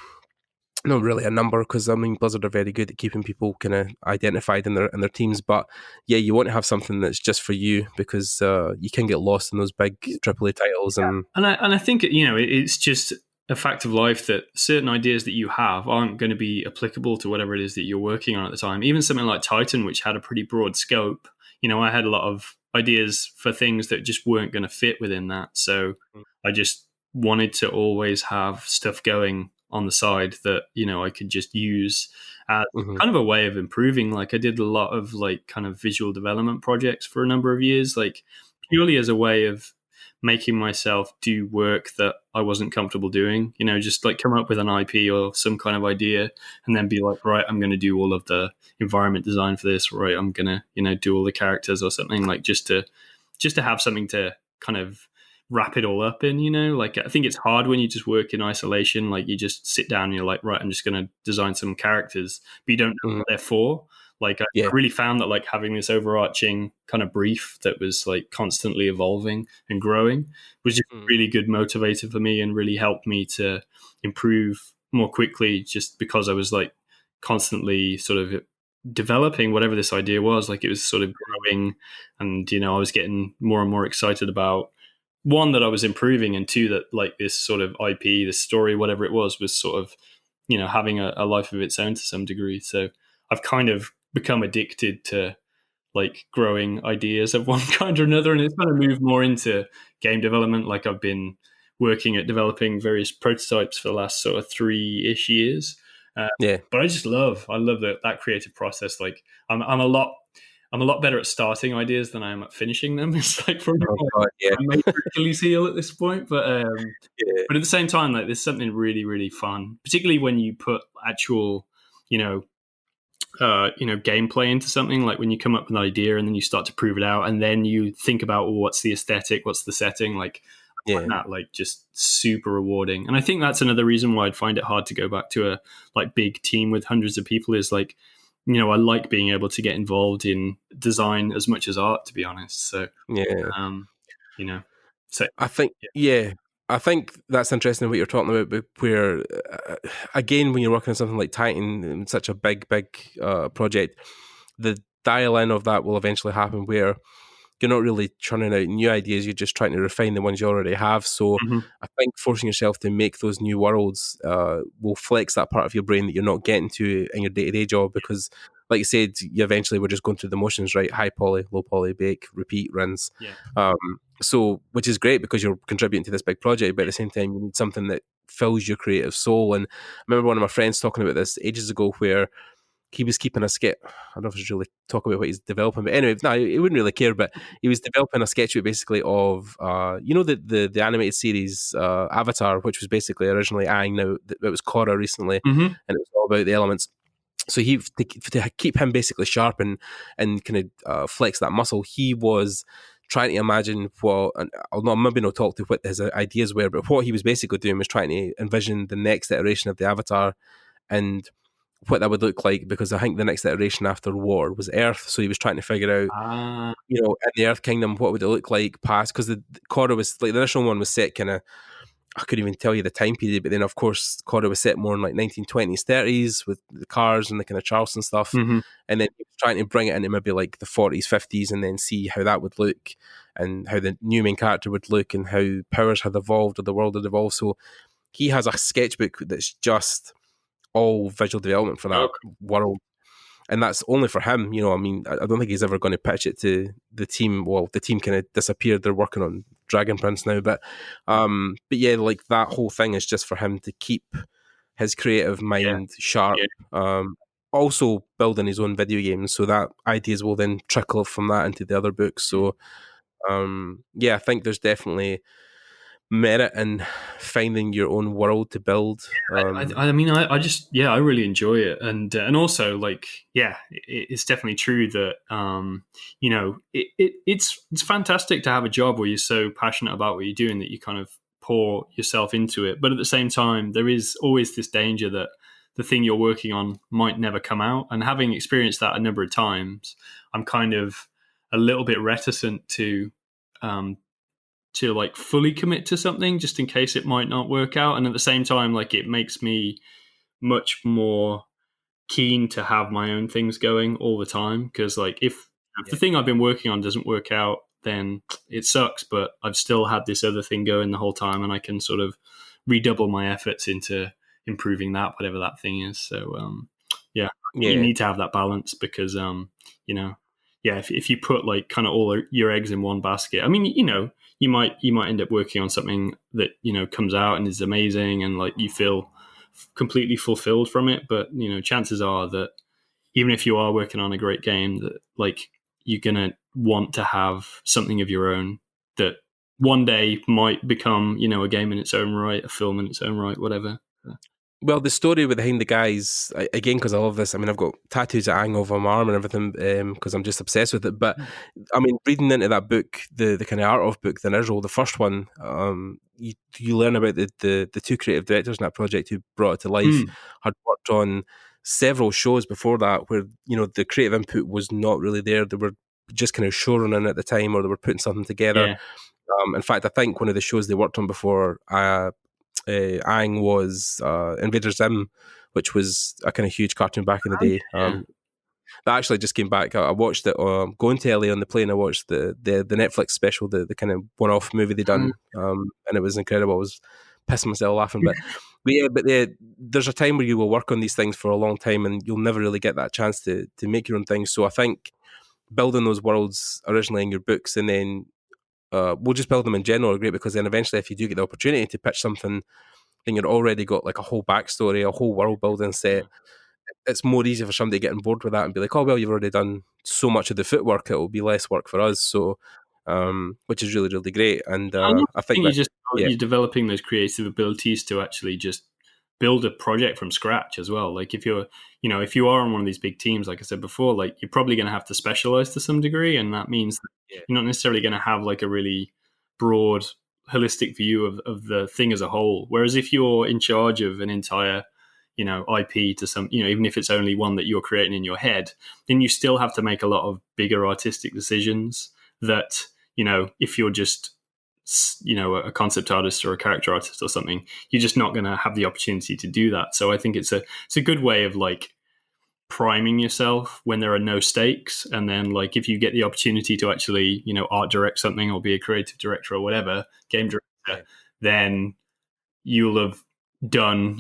not really a number, because I mean Blizzard are very good at keeping people kind of identified in their teams, but you want to have something that's just for you, because you can get lost in those big AAA titles. And I think it's just a fact of life that certain ideas that you have aren't going to be applicable to whatever it is that you're working on at the time. Even something like Titan, which had a pretty broad scope, I had a lot of ideas for things that just weren't going to fit within that. So I just wanted to always have stuff going on the side that I could just use as kind of a way of improving. Like I did a lot of like kind of visual development projects for a number of years, like purely as a way of making myself do work that I wasn't comfortable doing. Just like come up with an IP or some kind of idea, and then be like, right, I'm going to do all of the environment design for this. Right, I'm going to do all the characters or something, like just to have something to kind of wrap it all up in. Like I think it's hard when you just work in isolation. Like you just sit down and you're like, right, I'm just going to design some characters, but you don't know Mhm. what they're for. Like I Yeah. really found that like having this overarching kind of brief that was like constantly evolving and growing was just a Mhm. really good motivator for me, and really helped me to improve more quickly, just because I was like constantly sort of developing whatever this idea was. Like it was sort of growing, and I was getting more and more excited about, one, that I was improving, and two, that like this sort of IP, this story, whatever it was sort of having a life of its own to some degree. So I've kind of become addicted to like growing ideas of one kind or another, and it's kind of moved more into game development. Like I've been working at developing various prototypes for the last sort of 3-ish years. uh, Yeah. but I love that creative process. Like I'm a lot better at starting ideas than I am at finishing them. It's like from Oh God, yeah. a major Achilles heel at this point, Yeah. but at the same time, like there's something really, really fun, particularly when you put actual, you know, gameplay into something. Like when you come up with an idea and then you start to prove it out, and then you think about, well, what's the aesthetic, what's the setting. Like I find Yeah. that like just super rewarding, and I think that's another reason why I'd find it hard to go back to a like big team with hundreds of people. Is like, I like being able to get involved in design as much as art, to be honest. So Yeah. um you know so I think, yeah. yeah, I think that's interesting what you're talking about, but where, again, when you're working on something like Titan, such a big project, the dial in of that will eventually happen where you're not really churning out new ideas, you're just trying to refine the ones you already have. So Mhm. I think forcing yourself to make those new worlds will flex that part of your brain that you're not getting to in your day-to-day job, because like you said, you eventually were just going through the motions, right? High poly, low poly, bake, repeat, rinse. Yeah. um, so which is great because you're contributing to this big project, but at the same time you need something that fills your creative soul. And I remember one of my friends talking about this ages ago, where he was keeping a sketch. I don't know if I should really talk about what he's developing, but anyway, no, he wouldn't really care. But he was developing a sketchbook basically of, the animated series Avatar, which was basically originally Aang. Now it was Korra recently, Mhm. and it was all about the elements. So to keep him basically sharp and kind of flex that muscle, he was trying to imagine what, and I'll not maybe not talk to what his ideas were, but what he was basically doing was trying to envision the next iteration of the Avatar and what that would look like, because I think the next iteration after war was Earth. So he was trying to figure out, Ah. in the Earth Kingdom, what would it look like past, because the Korra was like, the initial one was set kind of, I couldn't even tell you the time period, but then of course Korra was set more in like 1920s, 30s with the cars and the kind of Charleston stuff, Mhm. and then he was trying to bring it into maybe like the 40s, 50s, and then see how that would look and how the new main character would look and how powers had evolved or the world had evolved. So he has a sketchbook that's just all visual development for that Okay. world, and that's only for him. I mean, I don't think he's ever going to pitch it to the team. Well, the team kind of disappeared. They're working on Dragon Prince now, but yeah, like that whole thing is just for him to keep his creative Yeah. mind sharp. Yeah. Also building his own video games, so that ideas will then trickle from that into the other books. So, yeah, I think there's definitely merit in finding your own world to build. I mean, I just, yeah, I really enjoy it, and also like, yeah, it's definitely true that it's fantastic to have a job where you're so passionate about what you're doing that you kind of pour yourself into it, but at the same time, there is always this danger that the thing you're working on might never come out. And having experienced that a number of times, I'm kind of a little bit reticent um, to like fully commit to something just in case it might not work out. And at the same time, like it makes me much more keen to have my own things going all the time, because like if the thing I've been working on doesn't work out, then it sucks, but I've still had this other thing going the whole time, and I can sort of redouble my efforts into improving that, whatever that thing is. So yeah, you Yeah, need to have that balance, because you know yeah, if you put like kind of all your eggs in one basket, I mean, you might end up working on something that comes out and is amazing, and like you feel completely fulfilled from it. But chances are that even if you are working on a great game, that like you're gonna want to have something of your own that one day might become, a game in its own right, a film in its own right, whatever. Well, the story behind the guys, again, because I love this. I mean, I've got tattoos of Aang over my arm and everything because I'm just obsessed with it. But I mean, reading into that book, the kind of art of book, the initial, the first one, you learn about the two creative directors in that project who brought it to life had worked on several shows before that where, the creative input was not really there. They were just kind of showrunning at the time, or they were putting something together. Yeah. In fact, I think one of the shows they worked on before Aang was Invader Zim, which was a kind of huge cartoon back in the day. Yeah. That actually just came back. I watched it going to LA on the plane. I watched the Netflix special, the kind of one-off movie they done, and it was incredible. I was pissing myself laughing. But there's a time where you will work on these things for a long time, and you'll never really get that chance to make your own things. So I think building those worlds originally in your books, and then we'll just build them in general are great, because then eventually, if you do get the opportunity to pitch something, then you've already got like a whole backstory, a whole world building set. It's more easy for somebody to get on board with that and be like, oh, well, you've already done so much of the footwork, it will be less work for us. So, which is really, really great. And I I think that, you're developing those creative abilities to actually just build a project from scratch as well. Like if you're, if you are on one of these big teams, like I said before, like you're probably going to have to specialize to some degree. And that means that you're not necessarily going to have like a really broad, holistic view of the thing as a whole. Whereas if you're in charge of an entire, IP to some, even if it's only one that you're creating in your head, then you still have to make a lot of bigger artistic decisions that, if you're just, a concept artist or a character artist or something, you're just not going to have the opportunity to do that. So I think it's a good way of like priming yourself when there are no stakes, and then like if you get the opportunity to actually art direct something or be a creative director or whatever, game director, then you'll have done,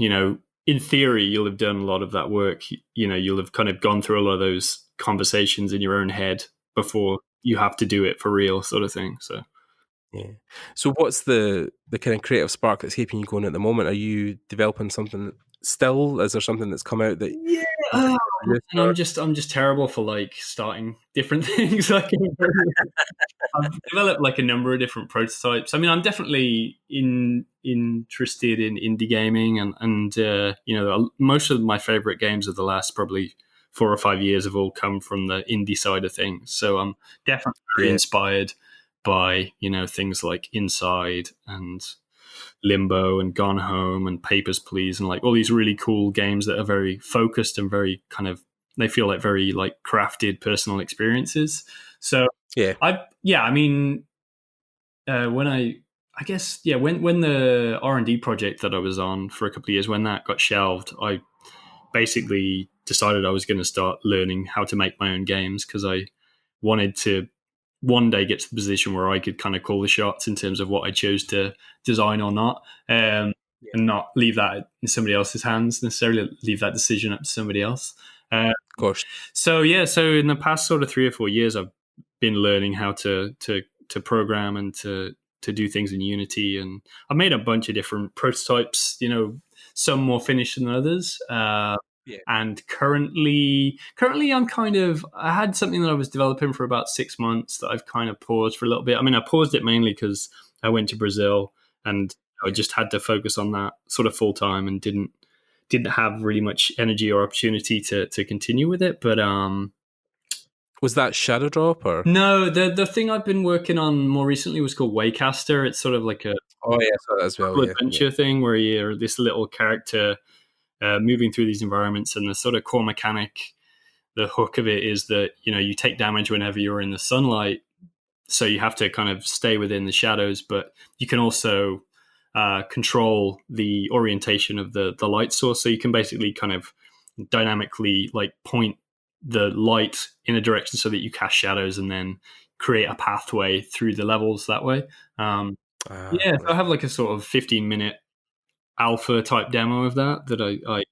in theory you'll have done a lot of that work. You'll have kind of gone through a lot of those conversations in your own head before you have to do it for real, sort of thing. So what's the kind of creative spark that's keeping you going at the moment? Are you developing something still? Is there something that's come out that I'm just terrible for like starting different things. Like I've developed like a number of different prototypes. I mean, I'm definitely interested in indie gaming, and most of my favorite games of the last probably 4 or 5 years have all come from the indie side of things. So I'm definitely very inspired by things like Inside and Limbo and Gone Home and Papers, Please, and like all these really cool games that are very focused and very kind of, they feel like very like crafted personal experiences. So I mean, when the R&D project that I was on for a couple of years, when that got shelved, I basically decided I was going to start learning how to make my own games, because I wanted to one day get to the position where I could kind of call the shots in terms of what I chose to design or not, and not leave that in somebody else's hands, necessarily leave that decision up to somebody else. Of course. So in the past sort of 3 or 4 years, I've been learning how to program and to do things in Unity, and I've made a bunch of different prototypes. Some more finished than others. And currently I had something that I was developing for about 6 months that I've kind of paused for a little bit. I mean, I paused it mainly because I went to Brazil and I just had to focus on that sort of full time, and didn't have really much energy or opportunity to continue with it. But was that Shadow Drop or no? The thing I've been working on more recently was called Waycaster. It's sort of like a as well, adventure thing where you're this little character moving through these environments, and the sort of core mechanic, the hook of it is that you take damage whenever you're in the sunlight, so you have to kind of stay within the shadows, but you can also control the orientation of the light source, so you can basically kind of dynamically like point the light in a direction so that you cast shadows and then create a pathway through the levels that way. So I have like a sort of 15-minute alpha type demo of that I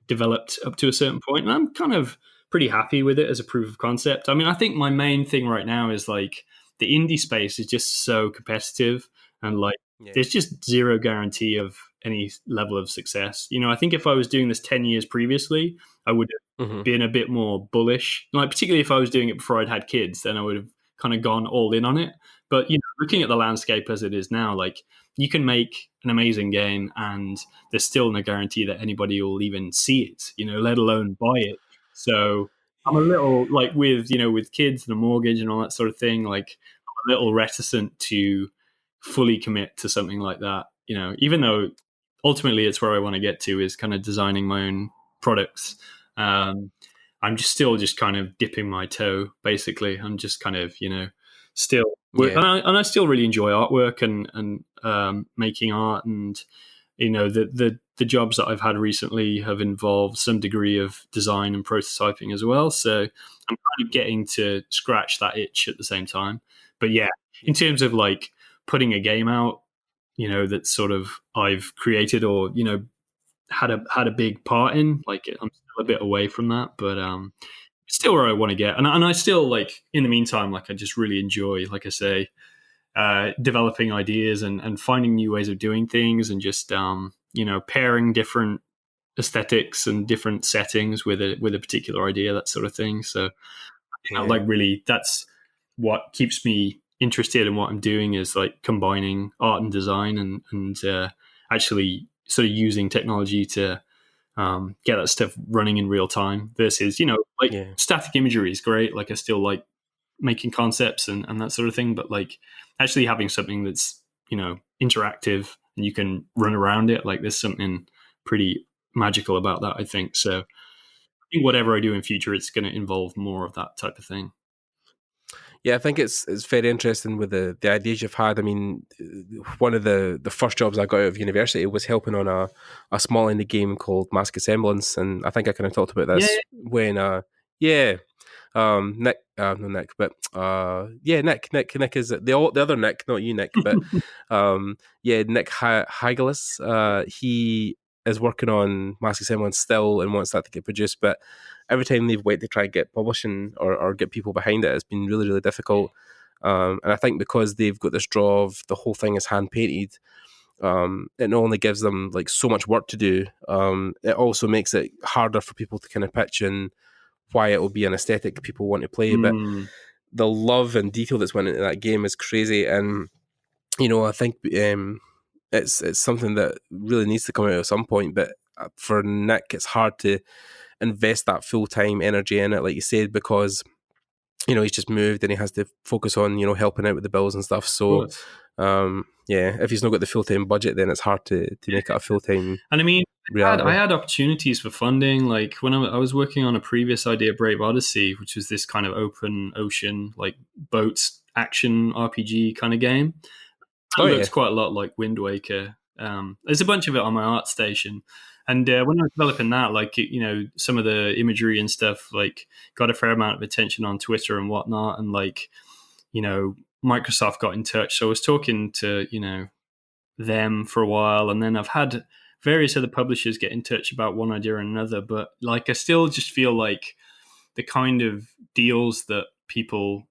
developed up to a certain point, and I'm kind of pretty happy with it as a proof of concept. I mean, I think my main thing right now is like the indie space is just so competitive, and like there's just zero guarantee of any level of success. I think if I was doing this 10 years previously, I would have been a bit more bullish. Like particularly if I was doing it before I'd had kids, then I would have kind of gone all in on it. But looking at the landscape as it is now, like you can make an amazing game and there's still no guarantee that anybody will even see it, let alone buy it. So I'm a little like with kids and a mortgage and all that sort of thing, like I'm a little reticent to fully commit to something like that, even though ultimately it's where I want to get to, is kind of designing my own products. I'm just still just kind of dipping my toe, basically. I'm just kind of, still, Yeah. and I still really enjoy artwork and making art, and the jobs that I've had recently have involved some degree of design and prototyping as well. So I'm kind of getting to scratch that itch at the same time. But yeah, in terms of like putting a game out, that sort of I've created or had a big part in, like I'm still a bit away from that, but it's still where I want to get, and I still, like, in the meantime, like I just really enjoy, like I say, developing ideas and finding new ways of doing things, and just pairing different aesthetics and different settings with a particular idea, that sort of thing. So Yeah. like really, that's what keeps me interested in what I'm doing, is like combining art and design, and actually sort of using technology to get that stuff running in real time, versus like Yeah. static imagery is great. Like I still like making concepts and that sort of thing, but like actually having something that's interactive and you can run around it, like there's something pretty magical about that, I think. So I think whatever I do in future, it's going to involve more of that type of thing. Yeah, I think it's very interesting with the ideas you've had. I mean, one of the first jobs I got out of university was helping on a small indie game called Mask of Semblance, and I think I kind of talked about Yeah. this when yeah, Nick, no Nick, but yeah, Nick is the other Nick, not you, Nick, but yeah, Nick Hagelis, he is working on Mask of Semblance still and wants that to get produced, but every time they've went to try and get publishing or get people behind it, it's been really, really difficult. And I think because they've got this draw of the whole thing is hand painted, it not only gives them like so much work to do, it also makes it harder for people to kind of pitch in why it will be an aesthetic people want to play. But the love and detail that's went into that game is crazy, and I think it's something that really needs to come out at some point. But for Nick, it's hard to invest that full-time energy in it, like you said, because he's just moved and he has to focus on helping out with the bills and stuff. So yeah, if he's not got the full-time budget, then it's hard to make it a full-time and I mean, reality. I had opportunities for funding, like when I was working on a previous idea, Brave Odyssey, which was this kind of open ocean, like boats action RPG kind of game. It looks quite a lot like Wind Waker. There's a bunch of it on my art station. And when I was developing that, like, some of the imagery and stuff, like, got a fair amount of attention on Twitter and whatnot. And, like, Microsoft got in touch. So I was talking to, them for a while. And then I've had various other publishers get in touch about one idea or another. But, like, I still just feel like the kind of deals that people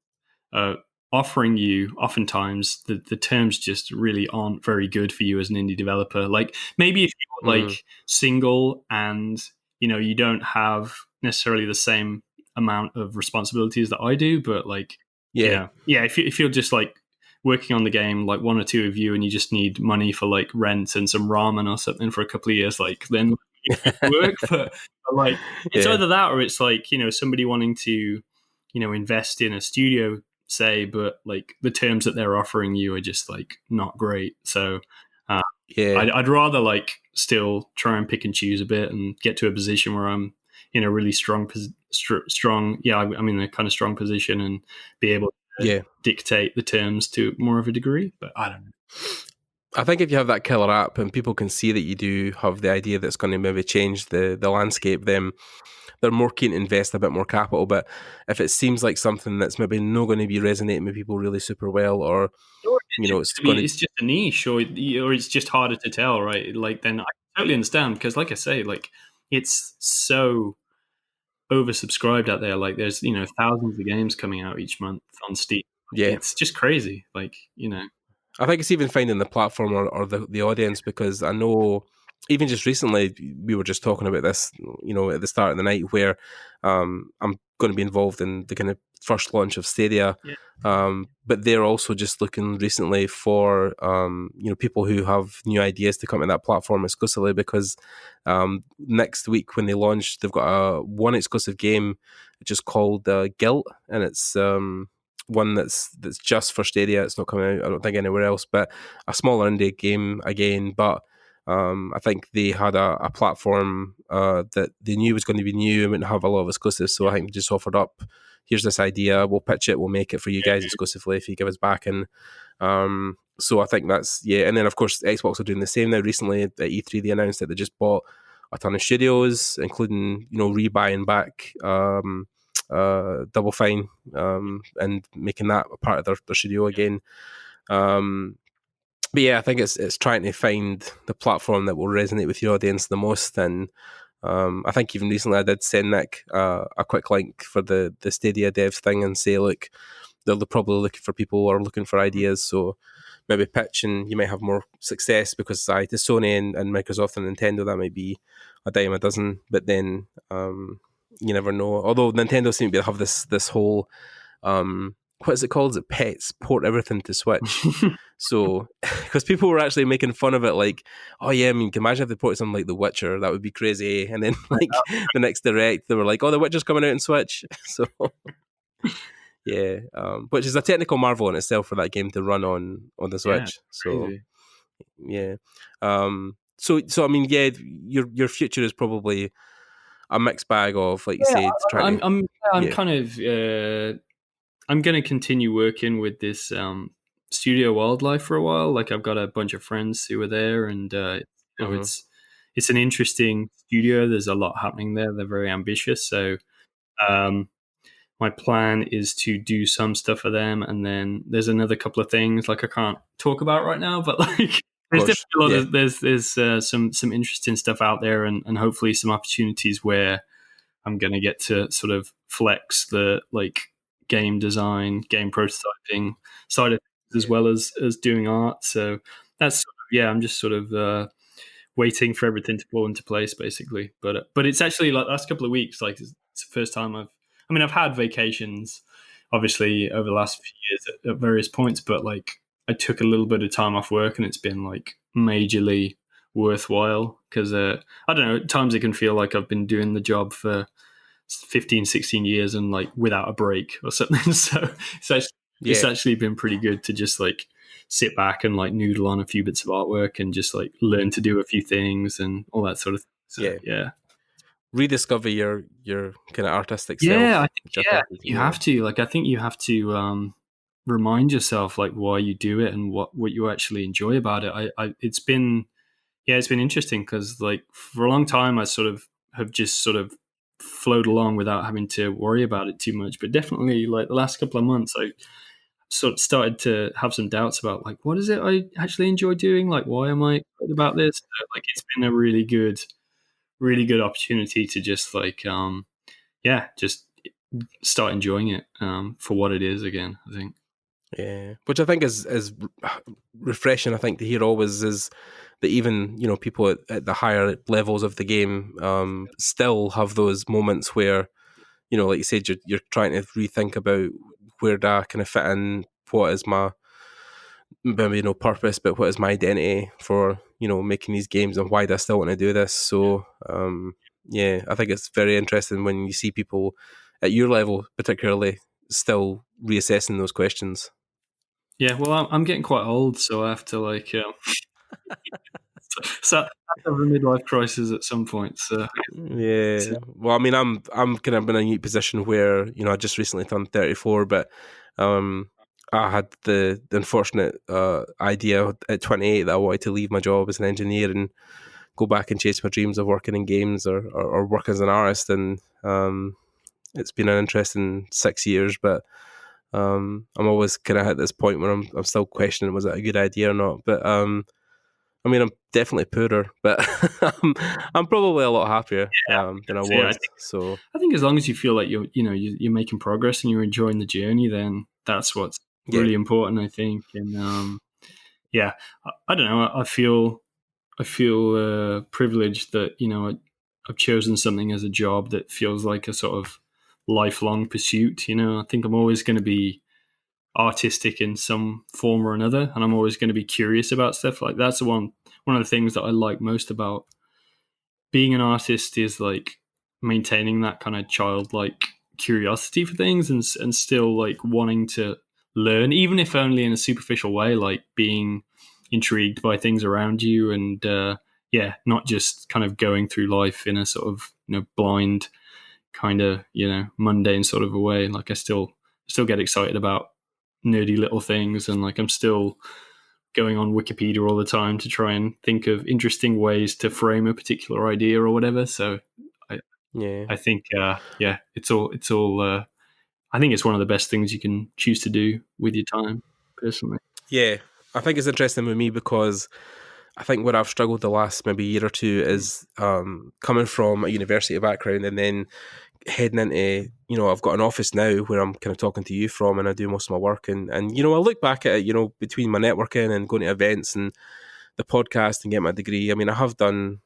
offering you, oftentimes the terms just really aren't very good for you as an indie developer. Like maybe if you're like single and you don't have necessarily the same amount of responsibilities that I do, but like if you're just like working on the game, like one or two of you, and you just need money for like rent and some ramen or something for a couple of years, like then work. But like it's either that or it's like somebody wanting to invest in a studio, say, but like the terms that they're offering you are just like not great. So I'd rather like still try and pick and choose a bit and get to a position where I'm in a really strong I'm in a kind of strong position and be able to dictate the terms to more of a degree. But I don't know. I think if you have that killer app and people can see that you do have the idea that's going to maybe change the landscape, then they're more keen to invest a bit more capital. But if it seems like something that's maybe not going to be resonating with people really super well, or it's just a niche, or it's just harder to tell, right? Like then I totally understand, because like I say, like it's so oversubscribed out there. Like there's thousands of games coming out each month on Steam. It's just crazy. Like I think it's even finding the platform or the audience, because I know even just recently we were just talking about this, at the start of the night, where I'm going to be involved in the kind of first launch of Stadia. Yeah. But they're also just looking recently for people who have new ideas to come to that platform exclusively, because next week when they launch, they've got one exclusive game which is called Guilt, and it's one that's just for Stadia. It's not coming out, I don't think, anywhere else, but a smaller indie game again. But I think they had a platform that they knew was going to be new and wouldn't have a lot of exclusives. So I think they just offered up, here's this idea, we'll pitch it, we'll make it for you guys exclusively if you give us back. And so I think that's, yeah. And then, of course, Xbox are doing the same now. Recently at E3, they announced that they just bought a ton of studios, including, rebuying back Double Fine and making that a part of their studio again. But yeah, I think it's trying to find the platform that will resonate with your audience the most. And I think even recently I did send Nick a quick link for the Stadia devs thing and say, look, they're probably looking for people or looking for ideas. So maybe pitch and you might have more success, because to Sony and Microsoft and Nintendo, that might be a dime a dozen. But then you never know. Although Nintendo seem to have this whole what is it called? Is it Pets? Port everything to Switch. So, because people were actually making fun of it, like, oh yeah, I mean, can you imagine if they ported something like The Witcher? That would be crazy. And then, like, the next Direct, they were like, oh, The Witcher's coming out in Switch. So, yeah, which is a technical marvel in itself for that game to run on the Switch. So, yeah. So I mean, yeah, your future is probably a mixed bag of, like you said, I'm kind of. I'm going to continue working with this Studio Wildlife for a while. Like, I've got a bunch of friends who are there, and it's an interesting studio. There's a lot happening there. They're very ambitious. So my plan is to do some stuff for them, and then there's another couple of things like I can't talk about right now, but like there's definitely a lot of there's some interesting stuff out there, and hopefully some opportunities where I'm going to get to sort of flex the like game design, game prototyping side of things, as well as doing art. So that's sort of, I'm just sort of waiting for everything to fall into place, basically. But it's actually like the last couple of weeks, like it's the first time I've had vacations, obviously, over the last few years at various points, but like I took a little bit of time off work, and it's been like majorly worthwhile, because I don't know, at times it can feel like I've been doing the job for 15, 16 years and like without a break or something. So it's actually been pretty good to just like sit back and like noodle on a few bits of artwork and just like learn to do a few things and all that sort of thing. So, rediscover your kind of artistic self. I think you have to. Like, I think you have to remind yourself like why you do it and what you actually enjoy about it. It's been interesting, because like for a long time I sort of have just sort of flowed along without having to worry about it too much. But definitely like the last couple of months, I sort of started to have some doubts about like, what is it I actually enjoy doing? Like, why am I excited about this? So, like, it's been a really good opportunity to just like, just start enjoying it for what it is again, I think. Yeah, which I think is refreshing. I think to hear always is that even people at the higher levels of the game still have those moments where like you said, you're trying to rethink about where do I kind of fit in, what is my maybe no purpose, but what is my identity for making these games, and why do I still want to do this? So I think it's very interesting when you see people at your level, particularly, still reassessing those questions. Yeah, well, I'm getting quite old, so I have to like, so I have to have a midlife crisis at some point. So yeah, well, I mean, I'm kind of in a unique position where I just recently turned 34, but I had the unfortunate idea at 28 that I wanted to leave my job as an engineer and go back and chase my dreams of working in games or work as an artist, and it's been an interesting 6 years, but I'm always kind of at this point where I'm still questioning, was it a good idea or not? But I mean, I'm definitely poorer, but I'm probably a lot happier than I was. I think as long as you feel like you're making progress and you're enjoying the journey, then that's what's really important, I think. And I don't know. I feel privileged that I've chosen something as a job that feels like a sort of lifelong pursuit. I think I'm always going to be artistic in some form or another, and I'm always going to be curious about stuff. Like that's one of the things that I like most about being an artist is like maintaining that kind of childlike curiosity for things, and still like wanting to learn, even if only in a superficial way, like being intrigued by things around you, and not just kind of going through life in a sort of blind kind of mundane sort of a way. Like I still get excited about nerdy little things, and like I'm still going on Wikipedia all the time to try and think of interesting ways to frame a particular idea or whatever. So I think it's all I think it's one of the best things you can choose to do with your time, personally. Yeah, I think it's interesting with me because I think where I've struggled the last maybe year or two is coming from a university background and then heading into, I've got an office now where I'm kind of talking to you from, and I do most of my work. And I look back at it, between my networking and going to events and the podcast and getting my degree. I mean, I have done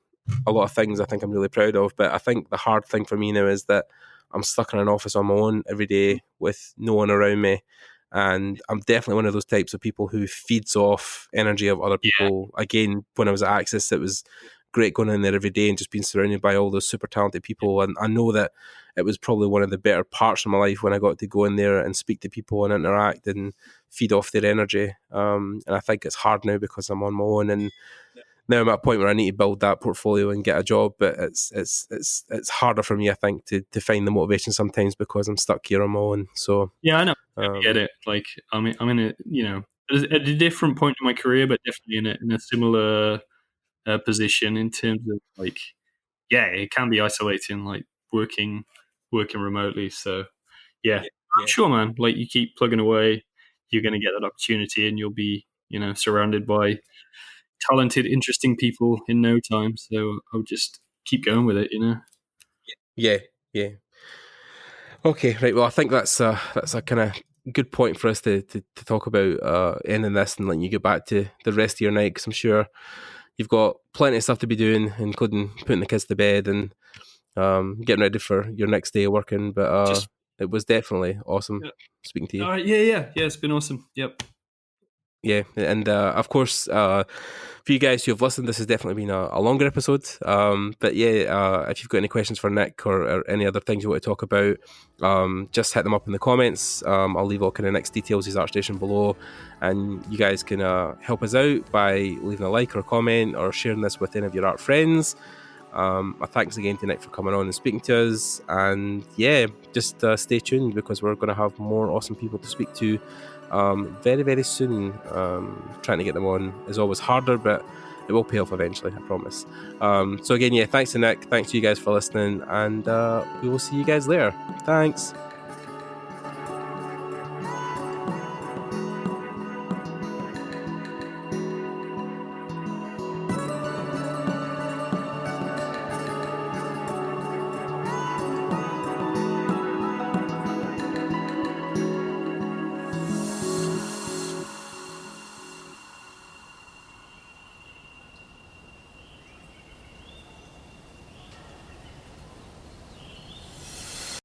a lot of things I think I'm really proud of, but I think the hard thing for me now is that I'm stuck in an office on my own every day with no one around me. And I'm definitely one of those types of people who feeds off energy of other people. Yeah. Again, when I was at Axis, it was great going in there every day and just being surrounded by all those super talented people. And I know that it was probably one of the better parts of my life when I got to go in there and speak to people and interact and feed off their energy. And I think it's hard now because I'm on my own, and now I'm at a point where I need to build that portfolio and get a job. But it's harder for me, I think, to find the motivation sometimes because I'm stuck here on my own. So yeah, I know. I get it. Like I'm in a at a different point in my career, but definitely in a similar position in terms of like, it can be isolating, like working remotely. So I'm sure, man. Like you keep plugging away, you're going to get that opportunity, and you'll be surrounded by talented, interesting people in no time. So I'll just keep going with it. Yeah. Okay, right. Well, I think that's a kind of good point for us to talk about ending this and letting you get back to the rest of your night, because I'm sure you've got plenty of stuff to be doing, including putting the kids to bed and getting ready for your next day of working. But it was definitely awesome speaking to you. Yeah. It's been awesome. Yep. Yeah, and of course, for you guys who have listened, this has definitely been a longer episode. But if you've got any questions for Nick or any other things you want to talk about, just hit them up in the comments. I'll leave all kind of Nick's details, his ArtStation below, and you guys can help us out by leaving a like or a comment or sharing this with any of your art friends. My thanks again to Nick for coming on and speaking to us. And just stay tuned because we're going to have more awesome people to speak to very, very soon. Trying to get them on is always harder, but it will pay off eventually, I promise. So again, thanks to Nick, thanks to you guys for listening, and we will see you guys later. Thanks.